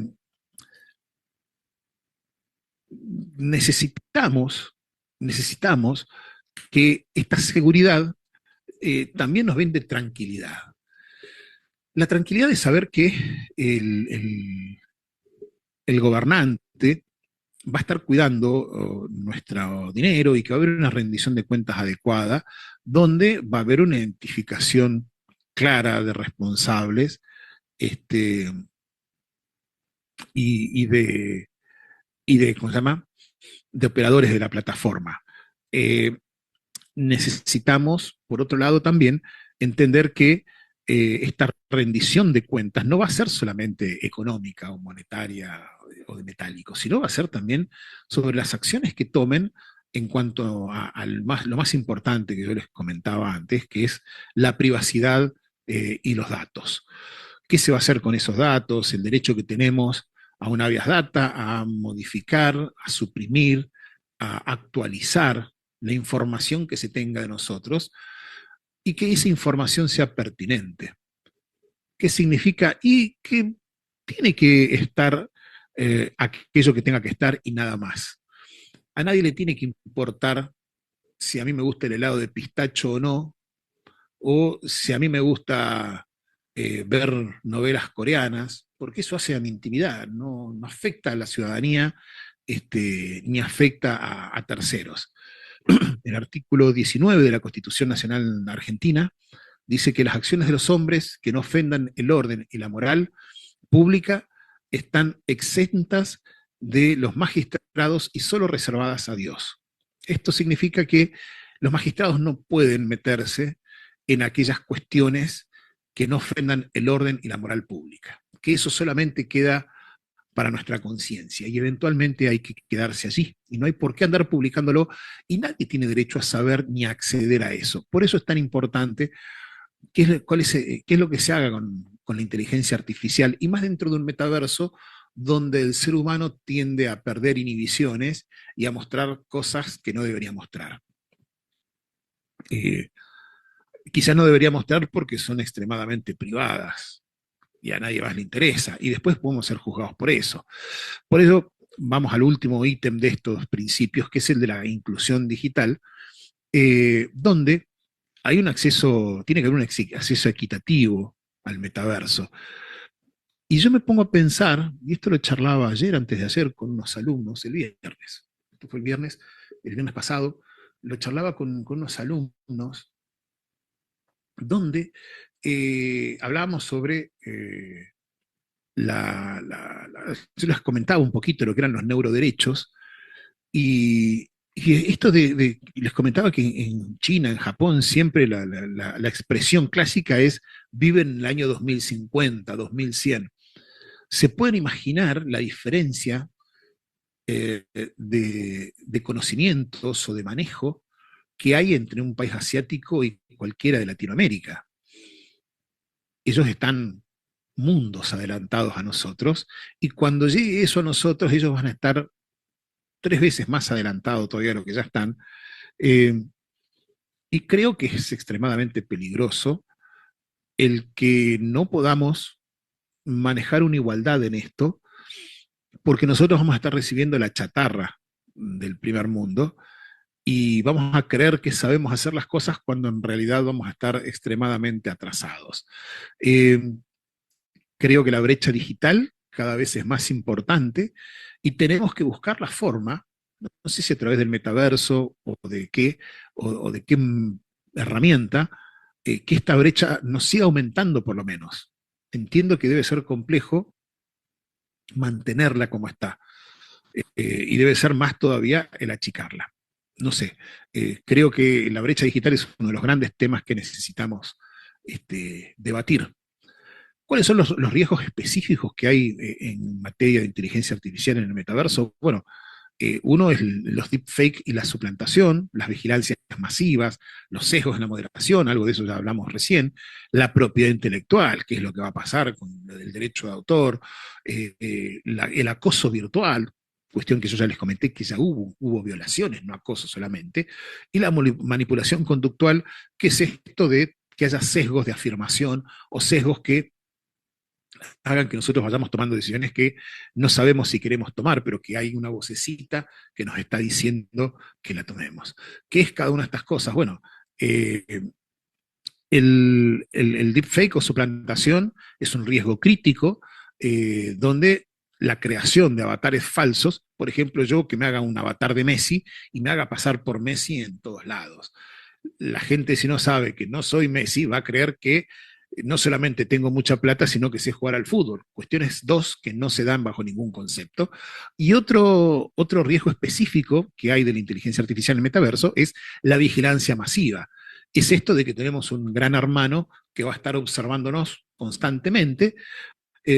necesitamos, necesitamos que esta seguridad también nos vende tranquilidad. La tranquilidad de saber que el gobernante va a estar cuidando nuestro dinero y que va a haber una rendición de cuentas adecuada, donde va a haber una identificación clara de responsables este, y, y de, ¿cómo se llama? De operadores de la plataforma. Eh, necesitamos, por otro lado, también entender que esta rendición de cuentas no va a ser solamente económica o monetaria o de metálico, sino va a ser también sobre las acciones que tomen en cuanto a lo más importante que yo les comentaba antes, que es la privacidad y los datos. ¿Qué se va a hacer con esos datos? El derecho que tenemos a un habeas data, a modificar, a suprimir, a actualizar la información que se tenga de nosotros y que esa información sea pertinente. ¿Qué significa? Y que tiene que estar aquello que tenga que estar y nada más. A nadie le tiene que importar si a mí me gusta el helado de pistacho o no, o si a mí me gusta ver novelas coreanas, porque eso hace a mi intimidad, no afecta a la ciudadanía ni afecta a terceros. El artículo 19 de la Constitución Nacional Argentina dice que las acciones de los hombres que no ofendan el orden y la moral pública están exentas de los magistrados y solo reservadas a Dios. Esto significa que los magistrados no pueden meterse en aquellas cuestiones que no ofendan el orden y la moral pública, que eso solamente queda para nuestra conciencia y eventualmente hay que quedarse allí y no hay por qué andar publicándolo y nadie tiene derecho a saber ni a acceder a eso. Por eso es tan importante qué es lo que se haga con la inteligencia artificial y más dentro de un metaverso donde el ser humano tiende a perder inhibiciones y a mostrar cosas que no debería mostrar. Quizá no debería mostrar porque son extremadamente privadas, y a nadie más le interesa, y después podemos ser juzgados por eso. Por eso vamos al último ítem de estos principios, que es el de la inclusión digital, donde hay un acceso, tiene que haber un acceso equitativo al metaverso. Y yo me pongo a pensar, y esto lo charlaba ayer antes de hacer con unos alumnos, el viernes, esto fue el viernes pasado, lo charlaba con unos alumnos, donde hablábamos sobre yo les comentaba un poquito lo que eran los neuroderechos, y esto les comentaba que en China, en Japón, siempre la expresión clásica es viven en el año 2050, 2100. ¿Se pueden imaginar la diferencia de conocimientos o de manejo que hay entre un país asiático y cualquiera de Latinoamérica? Ellos están mundos adelantados a nosotros, y cuando llegue eso a nosotros, ellos van a estar 3 veces más adelantados todavía de lo que ya están. Eh, y creo que es extremadamente peligroso el que no podamos manejar una igualdad en esto, porque nosotros vamos a estar recibiendo la chatarra del primer mundo y vamos a creer que sabemos hacer las cosas cuando en realidad vamos a estar extremadamente atrasados. Eh, Creo que la brecha digital cada vez es más importante y tenemos que buscar la forma, no sé si a través del metaverso o de qué herramienta, que esta brecha nos siga aumentando por lo menos. Entiendo que debe ser complejo mantenerla como está, y debe ser más todavía el achicarla. No sé, creo que la brecha digital es uno de los grandes temas que necesitamos debatir. ¿Cuáles son los riesgos específicos que hay en materia de inteligencia artificial en el metaverso? Bueno, uno es los deepfake y la suplantación, las vigilancias masivas, los sesgos en la moderación, algo de eso ya hablamos recién, la propiedad intelectual, que es lo que va a pasar con el derecho de autor, el acoso virtual, cuestión que yo ya les comenté que ya hubo violaciones, no acoso solamente, y la manipulación conductual, que es esto de que haya sesgos de afirmación o sesgos que hagan que nosotros vayamos tomando decisiones que no sabemos si queremos tomar, pero que hay una vocecita que nos está diciendo que la tomemos. ¿Qué es cada una de estas cosas? Bueno, eh, el deepfake o suplantación es un riesgo crítico, donde la creación de avatares falsos, por ejemplo, yo que me haga un avatar de Messi y me haga pasar por Messi en todos lados. La gente, si no sabe que no soy Messi, va a creer que no solamente tengo mucha plata, sino que sé jugar al fútbol. Cuestiones dos que no se dan bajo ningún concepto. Y otro riesgo específico que hay de la inteligencia artificial en el metaverso es la vigilancia masiva. Es esto de que tenemos un gran hermano que va a estar observándonos constantemente,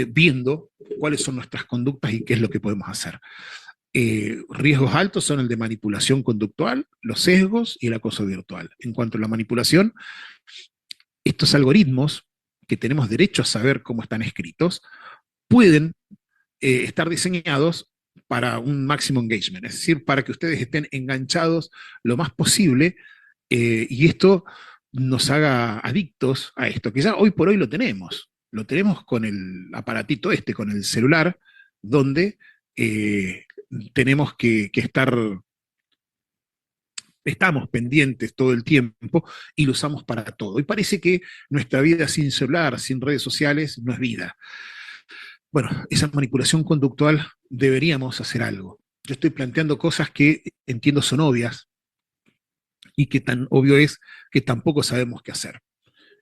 viendo cuáles son nuestras conductas y qué es lo que podemos hacer. Riesgos altos son el de manipulación conductual, los sesgos y el acoso virtual. En cuanto a la manipulación, estos algoritmos, que tenemos derecho a saber cómo están escritos, pueden estar diseñados para un máximo engagement, es decir, para que ustedes estén enganchados lo más posible, y esto nos haga adictos a esto, que ya hoy por hoy lo tenemos con el aparatito con el celular, donde eh, tenemos que estar, estamos pendientes todo el tiempo y lo usamos para todo. Y parece que nuestra vida sin celular, sin redes sociales, no es vida. Bueno, esa manipulación conductual deberíamos hacer algo. Yo estoy planteando cosas que entiendo son obvias y que tan obvio es que tampoco sabemos qué hacer.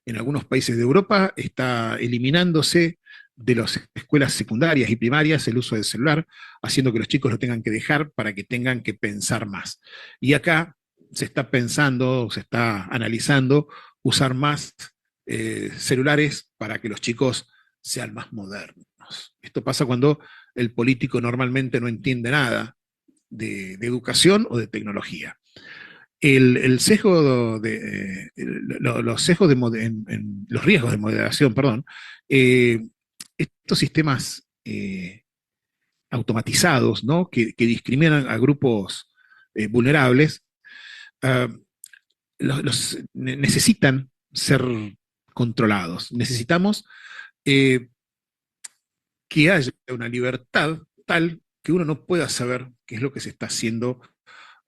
En algunos países de Europa está eliminándose de las escuelas secundarias y primarias el uso del celular, haciendo que los chicos lo tengan que dejar para que tengan que pensar más. Y acá se está pensando, se está analizando usar más celulares para que los chicos sean más modernos. Esto pasa cuando el político normalmente no entiende nada de educación o de tecnología. El sesgo los sesgos los riesgos de moderación, perdón, eh, estos sistemas automatizados, ¿no? Que discriminan a grupos vulnerables, uh, necesitan ser controlados. Necesitamos que haya una libertad tal que uno no pueda saber qué es lo que se está haciendo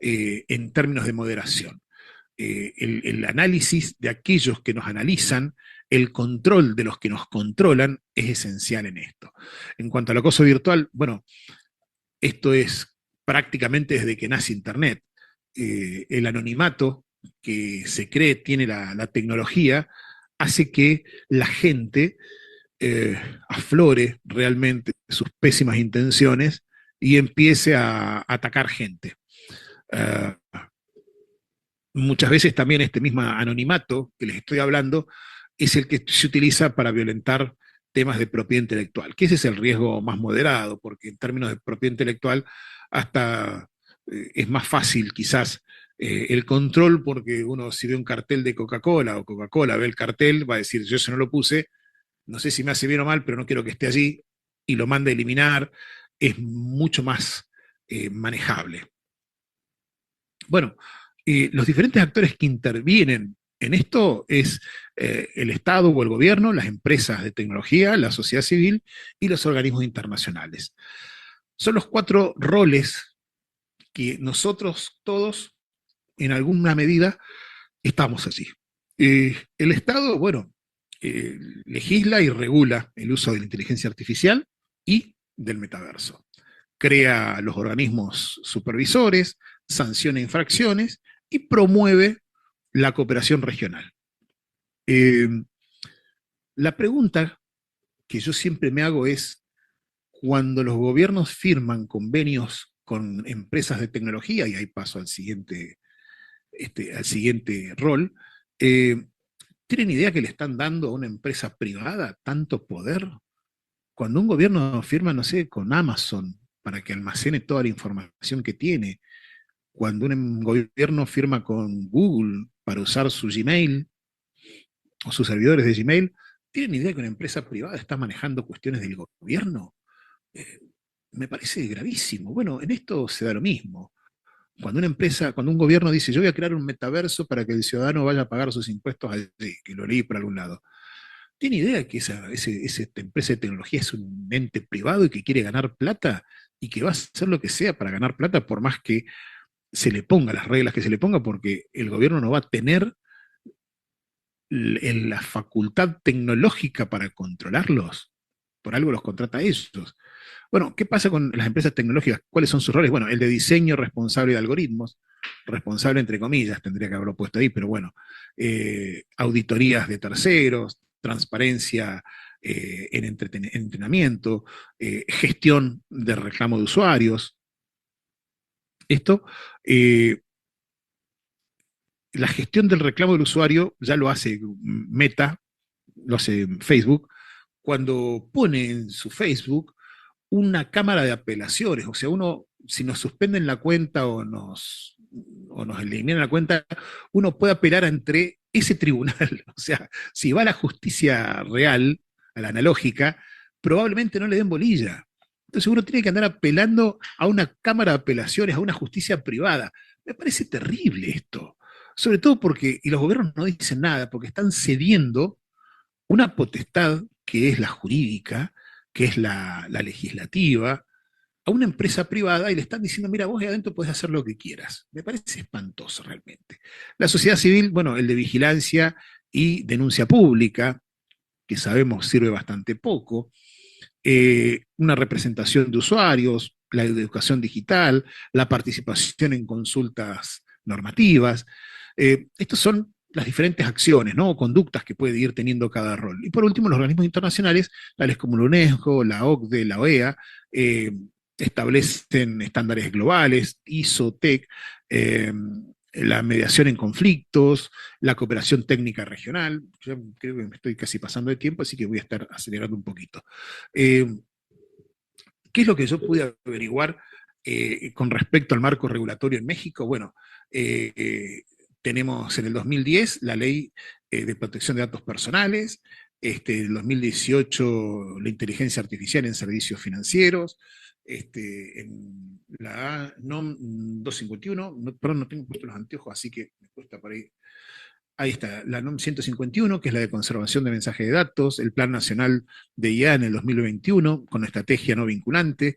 en términos de moderación. El análisis de aquellos que nos analizan, el control de los que nos controlan es esencial en esto. En cuanto al acoso virtual, bueno, esto es prácticamente desde que nace Internet. El anonimato que se cree tiene la tecnología hace que la gente aflore realmente sus pésimas intenciones y empiece a atacar gente. Uh, Muchas veces también este mismo anonimato que les estoy hablando es el que se utiliza para violentar temas de propiedad intelectual, que ese es el riesgo más moderado, porque en términos de propiedad intelectual hasta es más fácil quizás el control, porque uno si ve un cartel de Coca-Cola o Coca-Cola ve el cartel, va a decir, yo eso no lo puse, no sé si me hace bien o mal, pero no quiero que esté allí, y lo manda a eliminar, es mucho más manejable. Bueno, los diferentes actores que intervienen en esto es el Estado o el gobierno, las empresas de tecnología, la sociedad civil y los organismos internacionales. Son los 4 roles que nosotros todos, en alguna medida, estamos allí. El Estado, bueno, legisla y regula el uso de la inteligencia artificial y del metaverso. Crea los organismos supervisores, sanciona infracciones y promueve la cooperación regional. Eh, la pregunta que yo siempre me hago es, cuando los gobiernos firman convenios con empresas de tecnología, y ahí paso al siguiente rol, ¿tienen idea que le están dando a una empresa privada tanto poder? Cuando un gobierno firma, no sé, con Amazon para que almacene toda la información que tiene, cuando un gobierno firma con Google para usar su Gmail o sus servidores de Gmail, ¿tienen idea que una empresa privada está manejando cuestiones del gobierno? Eh, Me parece gravísimo. Bueno, en esto se da lo mismo. Cuando una empresa, cuando un gobierno dice, yo voy a crear un metaverso para que el ciudadano vaya a pagar sus impuestos allí, que lo leí por algún lado, ¿tiene idea que esa empresa de tecnología es un ente privado y que quiere ganar plata y que va a hacer lo que sea para ganar plata por más que se le ponga las reglas que se le ponga, porque el gobierno no va a tener la facultad tecnológica para controlarlos? Por algo los contrata a ellos. Bueno, ¿qué pasa con las empresas tecnológicas? ¿Cuáles son sus roles? Bueno, el de diseño responsable de algoritmos, responsable entre comillas, tendría que haberlo puesto ahí, pero bueno, auditorías de terceros, transparencia en entrenamiento, gestión de reclamo de usuarios. Esto, la gestión del reclamo del usuario ya lo hace Meta, lo hace Facebook, cuando pone en su Facebook una cámara de apelaciones. O sea, uno, si nos suspenden la cuenta o nos eliminan la cuenta, uno puede apelar entre ese tribunal. O sea, si va a la justicia real, a la analógica, probablemente no le den bolilla. Entonces uno tiene que andar apelando a una cámara de apelaciones, a una justicia privada. Me parece terrible esto. Sobre todo porque, y los gobiernos no dicen nada, porque están cediendo una potestad que es la jurídica, que es la legislativa, a una empresa privada y le están diciendo, mira, vos de adentro podés hacer lo que quieras. Me parece espantoso realmente. La sociedad civil, bueno, el de vigilancia y denuncia pública, que sabemos sirve bastante poco, una representación de usuarios, la educación digital, la participación en consultas normativas. Estos son las diferentes acciones, ¿no? O conductas que puede ir teniendo cada rol. Y por último, los organismos internacionales, tales como la UNESCO, la OCDE, la OEA, establecen estándares globales, ISO, TEC, la mediación en conflictos, la cooperación técnica regional. Yo creo que me estoy casi pasando de tiempo, así que voy a estar acelerando un poquito. Eh, ¿Qué es lo que yo pude averiguar con respecto al marco regulatorio en México? Bueno, tenemos en el 2010 la ley de protección de datos personales, en el 2018 la inteligencia artificial en servicios financieros, en la NOM 251, no, perdón, no tengo puesto los anteojos, así que me cuesta por ahí Ahí está, la NOM 151, que es la de conservación de mensajes de datos, el Plan Nacional de IA en el 2021, con estrategia no vinculante,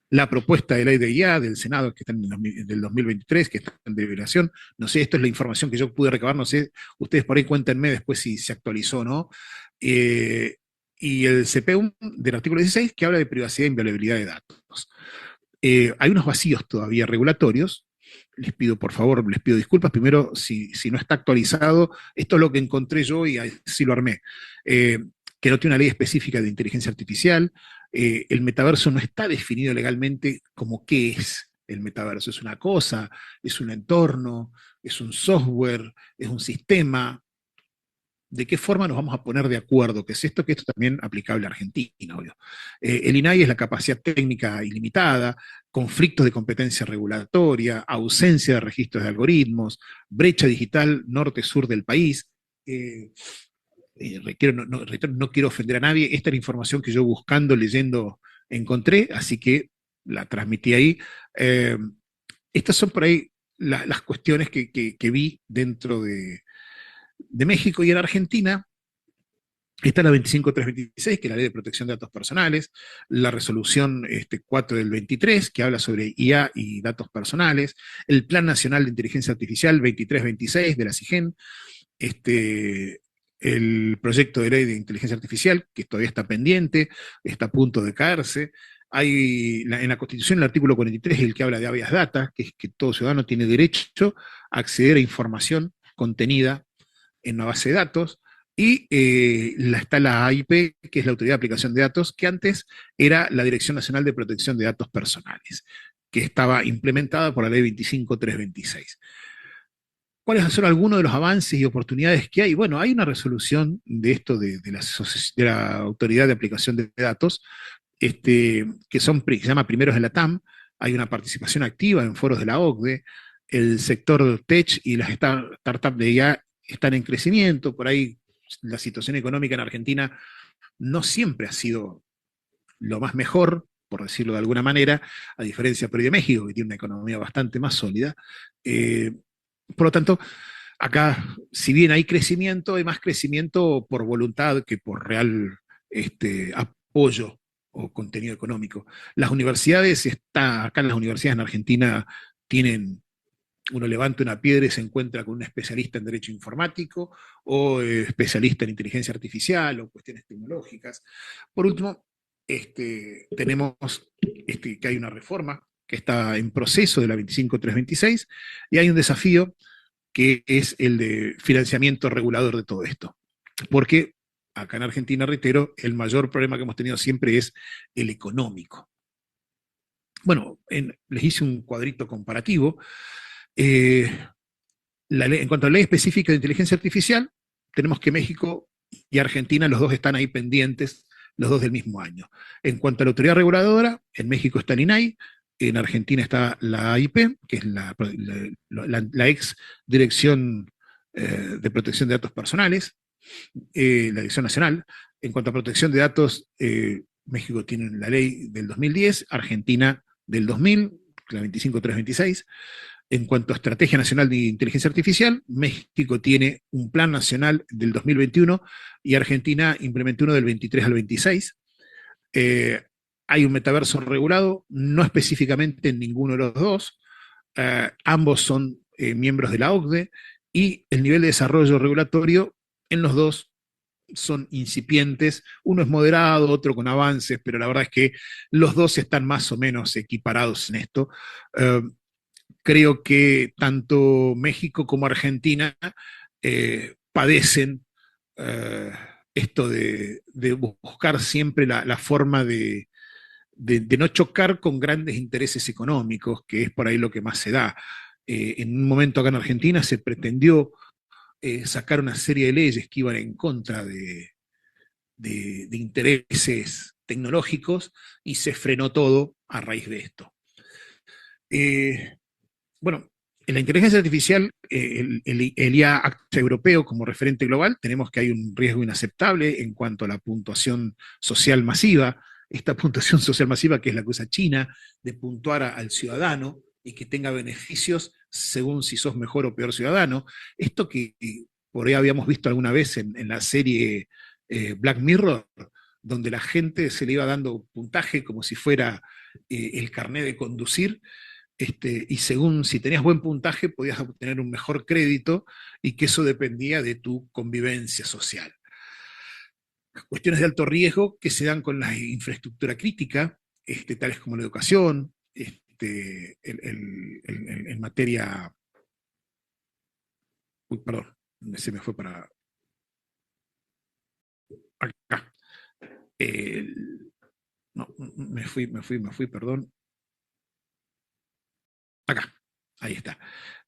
la propuesta de ley de IA del Senado, que está en del 2023, que está en deliberación. No sé, esto es la información que yo pude recabar, no sé, ustedes por ahí cuéntenme después si se actualizó o no. Eh, y el CP1 del artículo 16, que habla de privacidad e inviolabilidad de datos. Hay unos vacíos todavía regulatorios. Les pido, por favor, les pido disculpas. Primero, si no está actualizado, esto es lo que encontré yo y así lo armé. Que no tiene una ley específica de inteligencia artificial. El metaverso no está definido legalmente como qué es el metaverso. Es una cosa, es un entorno, es un software, es un sistema. ¿De qué forma nos vamos a poner de acuerdo? ¿Qué es esto? Que esto también aplicable a Argentina, obvio. El INAI es la capacidad técnica ilimitada, conflictos de competencia regulatoria, ausencia de registros de algoritmos, brecha digital norte-sur del país. Eh, no quiero ofender a nadie, esta es la información que yo buscando, leyendo, encontré, así que la transmití ahí. Eh, Estas son por ahí las cuestiones que vi dentro de México y en Argentina. Está la 25326, que es la Ley de Protección de Datos Personales, la resolución 4 del 23, que habla sobre IA y datos personales, el Plan Nacional de Inteligencia Artificial 2326 de la CIGEN, el proyecto de ley de inteligencia artificial, que todavía está pendiente, está a punto de caerse. En la Constitución el artículo 43 es el que habla de habeas data, que es que todo ciudadano tiene derecho a acceder a información contenida en una base de datos, y está la AIP, que es la Autoridad de Aplicación de Datos, que antes era la Dirección Nacional de Protección de Datos Personales, que estaba implementada por la Ley 25326. ¿Cuáles son algunos de los avances y oportunidades que hay? Bueno, hay una resolución de esto de la Autoridad de Aplicación de Datos, que se llama Primeros en la TAM. Hay una participación activa en foros de la OCDE, el sector tech y las startups de IA están en crecimiento. Por ahí la situación económica en Argentina no siempre ha sido lo más mejor, por decirlo de alguna manera, a diferencia de México, que tiene una economía bastante más sólida. Eh, por lo tanto, acá, si bien hay crecimiento, hay más crecimiento por voluntad que por real apoyo o contenido económico. Las universidades, acá en las universidades en Argentina tienen, uno levanta una piedra y se encuentra con un especialista en derecho informático o especialista en inteligencia artificial o cuestiones tecnológicas. Por último, tenemos que hay una reforma que está en proceso de la 25326 y hay un desafío que es el de financiamiento regulador de todo esto. Porque acá en Argentina, reitero, el mayor problema que hemos tenido siempre es el económico. Bueno, les hice un cuadrito comparativo. En cuanto a la ley específica de inteligencia artificial, tenemos que México y Argentina, los dos están ahí pendientes, los dos del mismo año. En cuanto a la autoridad reguladora, en México está el INAI, en Argentina está la AIP, que es la ex Dirección de Protección de Datos Personales, la Dirección Nacional. En cuanto a protección de datos, México tiene la ley del 2010, Argentina del 2000, la 25326. En cuanto a Estrategia Nacional de Inteligencia Artificial, México tiene un plan nacional del 2021 y Argentina implementó uno del 23 al 26. Hay un metaverso regulado, no específicamente en ninguno de los dos. Ambos son miembros de la OCDE y el nivel de desarrollo regulatorio en los dos son incipientes, uno es moderado, otro con avances, pero la verdad es que los dos están más o menos equiparados en esto. Creo que tanto México como Argentina padecen esto de buscar siempre la forma de no chocar con grandes intereses económicos, que es por ahí lo que más se da. En un momento acá en Argentina se pretendió sacar una serie de leyes que iban en contra de intereses tecnológicos y se frenó todo a raíz de esto. Bueno, en la inteligencia artificial, el IA Act europeo como referente global, tenemos que hay un riesgo inaceptable en cuanto a la puntuación social masiva. Esta puntuación social masiva, que es la que usa China, de puntuar al ciudadano y que tenga beneficios según si sos mejor o peor ciudadano. Esto que por ahí habíamos visto alguna vez en la serie Black Mirror, donde la gente se le iba dando puntaje como si fuera el carnet de conducir, y según si tenías buen puntaje podías obtener un mejor crédito y que eso dependía de tu convivencia social. Cuestiones de alto riesgo que se dan con la infraestructura crítica, tales como la educación, en materia... Uy, perdón, se me fue para acá. No, me fui, perdón. Acá, ahí está.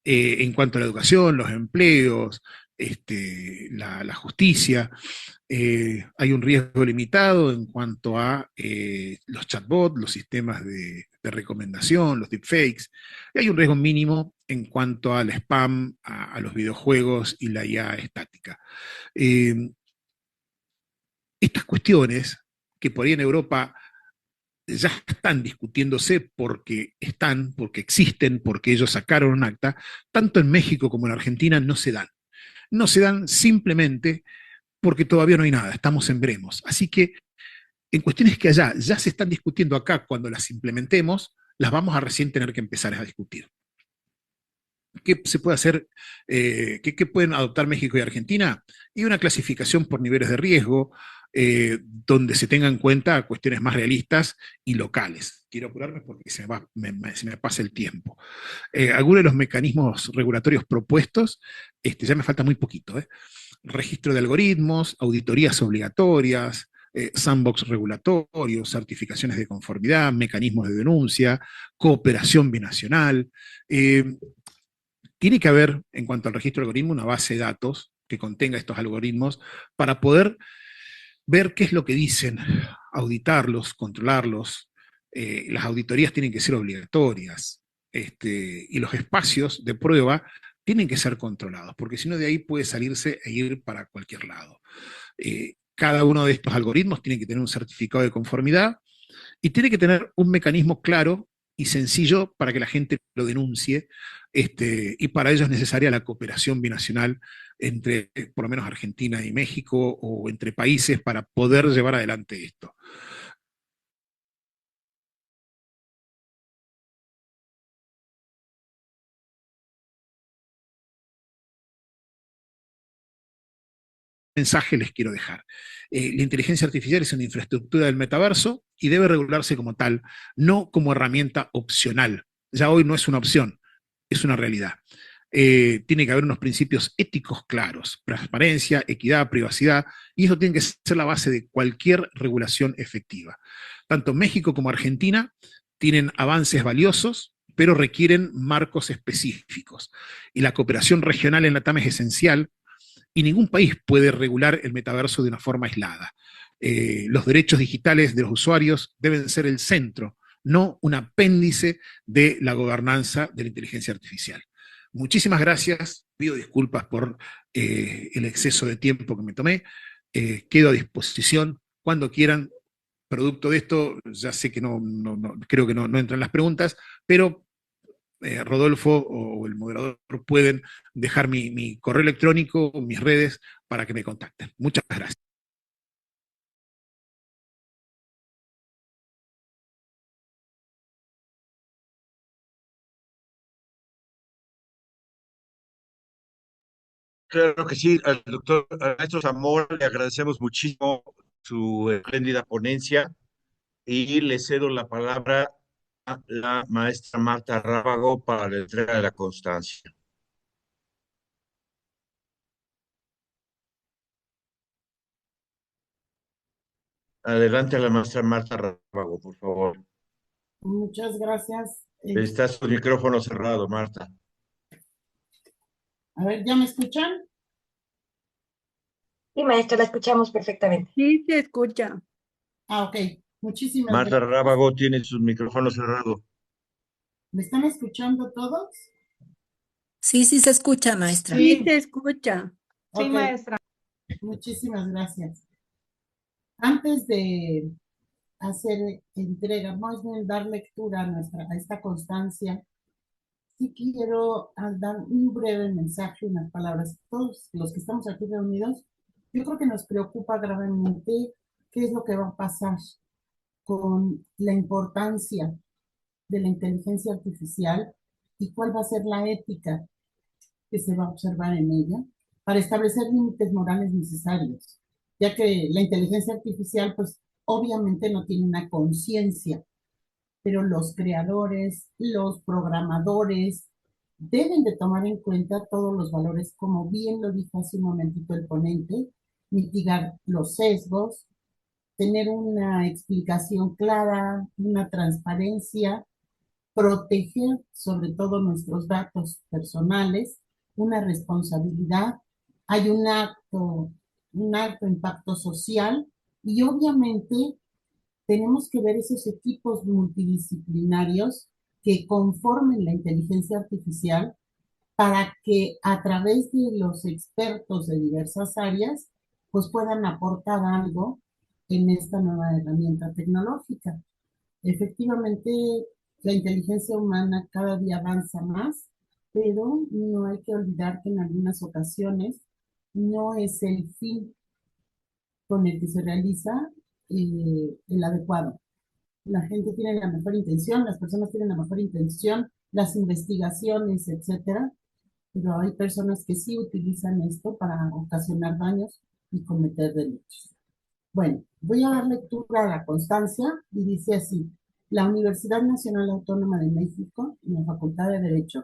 En cuanto a la educación, los empleos, la justicia, hay un riesgo limitado en cuanto a los chatbots, los sistemas de recomendación, los deepfakes, y hay un riesgo mínimo en cuanto al spam, a los videojuegos y la IA estática. Estas cuestiones, que por ahí en Europa ya están discutiéndose porque existen, porque ellos sacaron un acta, tanto en México como en Argentina no se dan. No se dan simplemente porque todavía no hay nada, estamos en veremos. Así que en cuestiones que allá ya se están discutiendo acá, cuando las implementemos, las vamos a recién tener que empezar a discutir. ¿Qué se puede hacer? ¿Qué pueden adoptar México y Argentina? Y una clasificación por niveles de riesgo, donde se tengan en cuenta cuestiones más realistas y locales. Quiero apurarme porque se me pasa el tiempo. Algunos de los mecanismos regulatorios propuestos, ya me falta muy poquito, registro de algoritmos, auditorías obligatorias, sandbox regulatorios, certificaciones de conformidad, mecanismos de denuncia, cooperación binacional. Tiene que haber, en cuanto al registro de algoritmos, una base de datos que contenga estos algoritmos para poder ver qué es lo que dicen, auditarlos, controlarlos. Las auditorías tienen que ser obligatorias, y los espacios de prueba tienen que ser controlados, porque si no de ahí puede salirse e ir para cualquier lado. Cada uno de estos algoritmos tiene que tener un certificado de conformidad y tiene que tener un mecanismo claro y sencillo para que la gente lo denuncie, y para ello es necesaria la cooperación binacional entre, por lo menos, Argentina y México, o entre países, para poder llevar adelante esto. Mensaje les quiero dejar. La inteligencia artificial es una infraestructura del metaverso y debe regularse como tal, no como herramienta opcional. Ya hoy no es una opción, es una realidad. Tiene que haber unos principios éticos claros: transparencia, equidad, privacidad, y eso tiene que ser la base de cualquier regulación efectiva. Tanto México como Argentina tienen avances valiosos, pero requieren marcos específicos. Y la cooperación regional en la TAM es esencial, y ningún país puede regular el metaverso de una forma aislada. Los derechos digitales de los usuarios deben ser el centro, no un apéndice de la gobernanza de la inteligencia artificial. Muchísimas gracias, pido disculpas por el exceso de tiempo que me tomé, quedo a disposición cuando quieran. Producto de esto, ya sé que creo que no entran las preguntas, pero Rodolfo o el moderador pueden dejar mi correo electrónico, mis redes, para que me contacten. Muchas gracias. Claro que sí, al doctor Maestro Zamora le agradecemos muchísimo su espléndida ponencia y le cedo la palabra a la maestra Marta Rábago para la entrega de la constancia. Adelante a la maestra Marta Rábago, por favor. Muchas gracias. Está su micrófono cerrado, Marta. A ver, ¿ya me escuchan? Sí, maestra, la escuchamos perfectamente. Sí, se escucha. Ok. Muchísimas Marta gracias. Rábago tiene su micrófono cerrado. ¿Me están escuchando todos? Sí, sí se escucha, maestra. Sí, se escucha. Sí, maestra. Muchísimas gracias. Antes de hacer entrega, más bien dar lectura a esta constancia, sí quiero dar un breve mensaje, unas palabras. Todos los que estamos aquí reunidos, yo creo que nos preocupa gravemente qué es lo que va a pasar con la importancia de la inteligencia artificial y cuál va a ser la ética que se va a observar en ella para establecer límites morales necesarios, ya que la inteligencia artificial, pues obviamente no tiene una conciencia, pero los creadores, los programadores, deben de tomar en cuenta todos los valores, como bien lo dijo hace un momentito el ponente, mitigar los sesgos, tener una explicación clara, una transparencia, proteger sobre todo nuestros datos personales, una responsabilidad, hay un alto impacto social y obviamente tenemos que ver esos equipos multidisciplinarios que conformen la inteligencia artificial para que a través de los expertos de diversas áreas, pues puedan aportar algo en esta nueva herramienta tecnológica. Efectivamente, la inteligencia humana cada día avanza más, pero no hay que olvidar que en algunas ocasiones no es el fin con el que se realiza el adecuado. La gente tiene la mejor intención, las personas tienen la mejor intención, las investigaciones, etcétera, pero hay personas que sí utilizan esto para ocasionar daños y cometer delitos. Bueno, voy a dar lectura a la constancia y dice así: la Universidad Nacional Autónoma de México, en la Facultad de Derecho,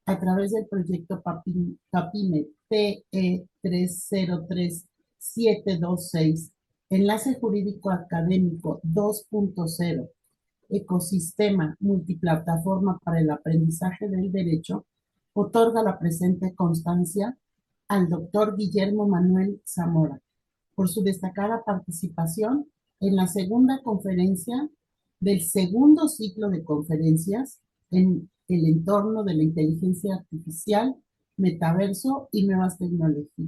a través del proyecto PAPIME PE 303726, Enlace Jurídico Académico 2.0, Ecosistema Multiplataforma para el Aprendizaje del Derecho, otorga la presente constancia al doctor Guillermo Manuel Zamora por su destacada participación en la segunda conferencia del segundo ciclo de conferencias en el entorno de la inteligencia artificial, metaverso y nuevas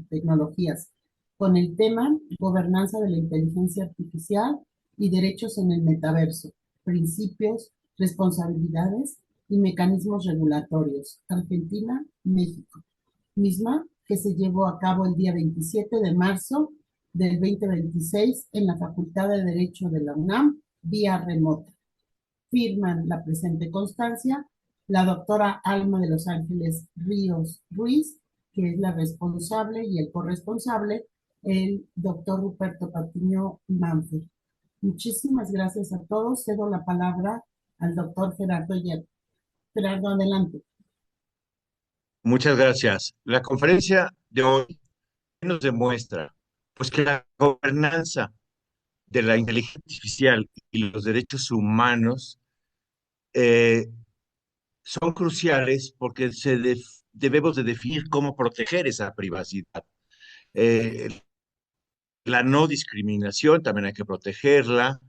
tecnologías, con el tema Gobernanza de la inteligencia artificial y derechos en el metaverso, principios, responsabilidades y mecanismos regulatorios, Argentina, México, misma que se llevó a cabo el día 27 de marzo del 2026 en la Facultad de Derecho de la UNAM, vía remota. Firman la presente constancia la doctora Alma de los Ángeles Ríos Ruiz, que es la responsable, y el corresponsable, el doctor Ruperto Patiño Manfred. Muchísimas gracias a todos. Cedo la palabra al doctor Gerardo Yep. Gerardo, adelante. Muchas gracias. La conferencia de hoy nos demuestra pues que la gobernanza de la inteligencia artificial y los derechos humanos eh, son cruciales porque debemos de definir cómo proteger esa privacidad. Eh, la no discriminación también hay que protegerla,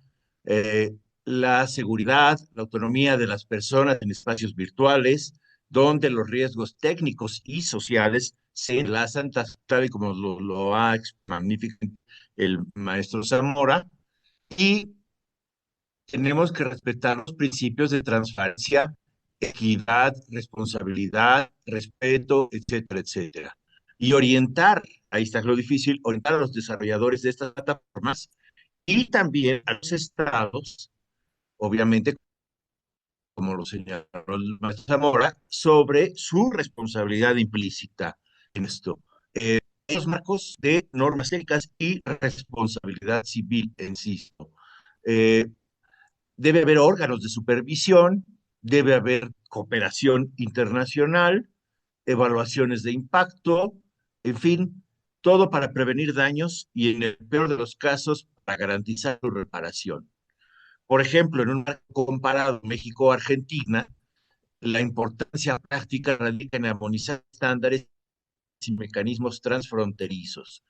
eh, la seguridad, la autonomía de las personas en espacios virtuales, donde los riesgos técnicos y sociales se enlazan, tal y como lo ha magníficamente el maestro Zamora, y tenemos que respetar los principios de transparencia, equidad, responsabilidad, respeto, etcétera, etcétera. Y orientar, ahí está lo difícil, orientar a los desarrolladores de estas plataformas y también a los estados, obviamente, como lo señaló el maestro Zamora, sobre su responsabilidad implícita en esto. Los marcos de normas éticas y responsabilidad civil, insisto. Debe haber órganos de supervisión, debe haber cooperación internacional, evaluaciones de impacto, en fin, todo para prevenir daños y en el peor de los casos para garantizar su reparación. Por ejemplo, en un marco comparado México-Argentina, la importancia práctica radica en armonizar estándares y mecanismos transfronterizos.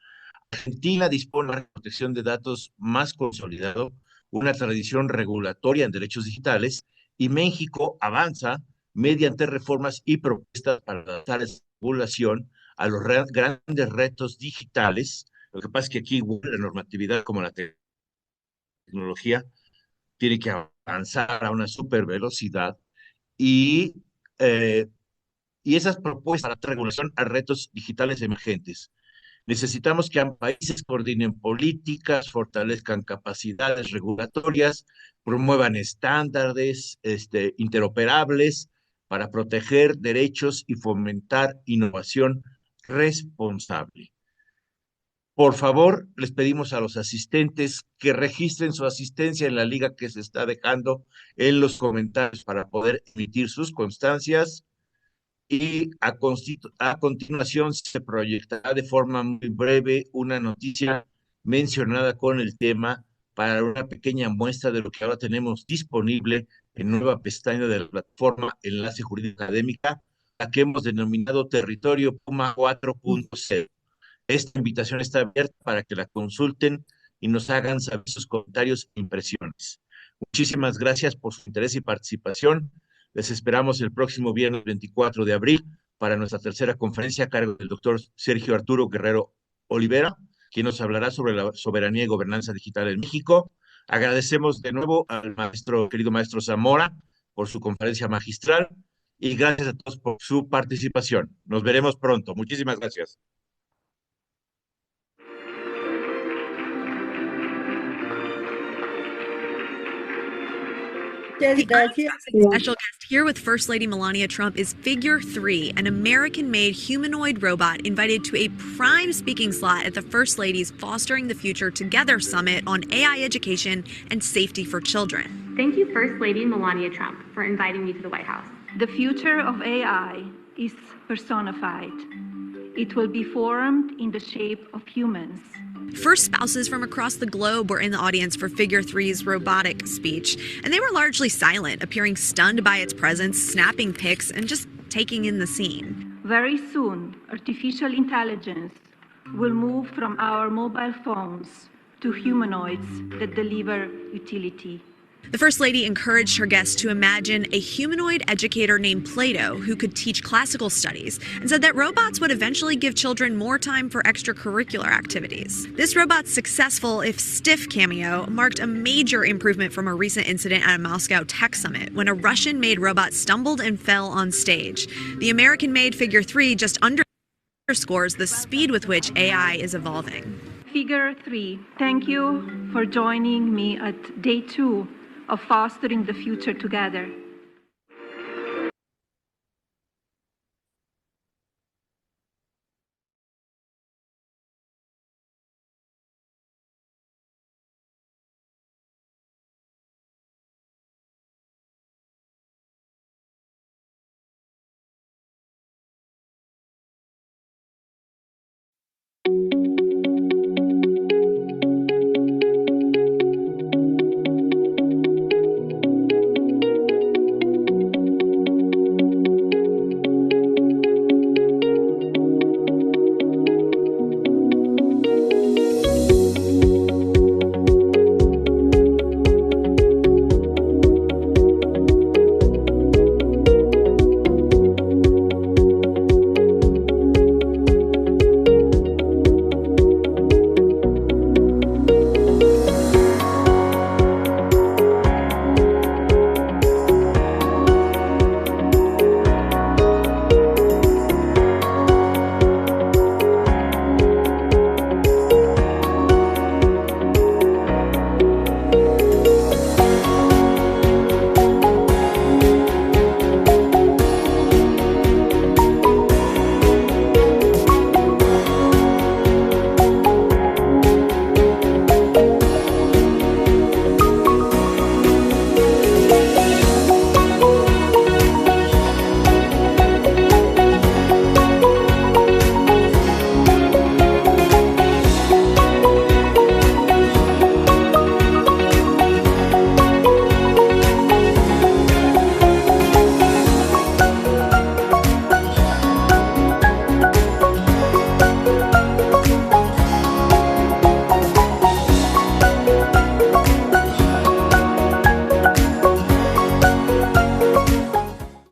Argentina dispone de una protección de datos más consolidado, una tradición regulatoria en derechos digitales, y México avanza mediante reformas y propuestas para adaptar esa regulación a los grandes retos digitales. Lo que pasa es que aquí la normatividad como la tecnología tiene que avanzar a una super velocidad y y esas propuestas para regulación a retos digitales emergentes. Necesitamos que ambos países coordinen políticas, fortalezcan capacidades regulatorias, promuevan estándares interoperables para proteger derechos y fomentar innovación responsable. Por favor, les pedimos a los asistentes que registren su asistencia en la liga que se está dejando en los comentarios para poder emitir sus constancias. Y a continuación se proyectará de forma muy breve una noticia mencionada con el tema para una pequeña muestra de lo que ahora tenemos disponible en nueva pestaña de la plataforma Enlace Jurídico Académica, la que hemos denominado Territorio Puma 4.0. Esta invitación está abierta para que la consulten y nos hagan saber sus comentarios e impresiones. Muchísimas gracias por su interés y participación. Les esperamos el próximo viernes 24 de abril para nuestra tercera conferencia a cargo del doctor Sergio Arturo Guerrero Olivera, quien nos hablará sobre la soberanía y gobernanza digital en México. Agradecemos de nuevo al querido maestro Zamora, por su conferencia magistral y gracias a todos por su participación. Nos veremos pronto. Muchísimas gracias. Muchas gracias. Special guest here with First Lady Melania Trump is Figure 3, an American-made humanoid robot invited to a prime speaking slot at the First Lady's Fostering the Future Together Summit on AI education and safety for children. Thank you, First Lady Melania Trump, for inviting me to the White House. The future of AI is personified. It will be formed in the shape of humans. First spouses from across the globe were in the audience for Figure 3's robotic speech, and they were largely silent, appearing stunned by its presence, snapping pics, and just taking in the scene. Very soon, artificial intelligence will move from our mobile phones to humanoids that deliver utility. The First Lady encouraged her guests to imagine a humanoid educator named Plato who could teach classical studies, and said that robots would eventually give children more time for extracurricular activities. This robot's successful, if stiff, cameo marked a major improvement from a recent incident at a Moscow Tech Summit when a Russian-made robot stumbled and fell on stage. The American-made Figure 3 just underscores the speed with which AI is evolving. Figure 3, thank you for joining me at day 2 of Fostering the Future Together.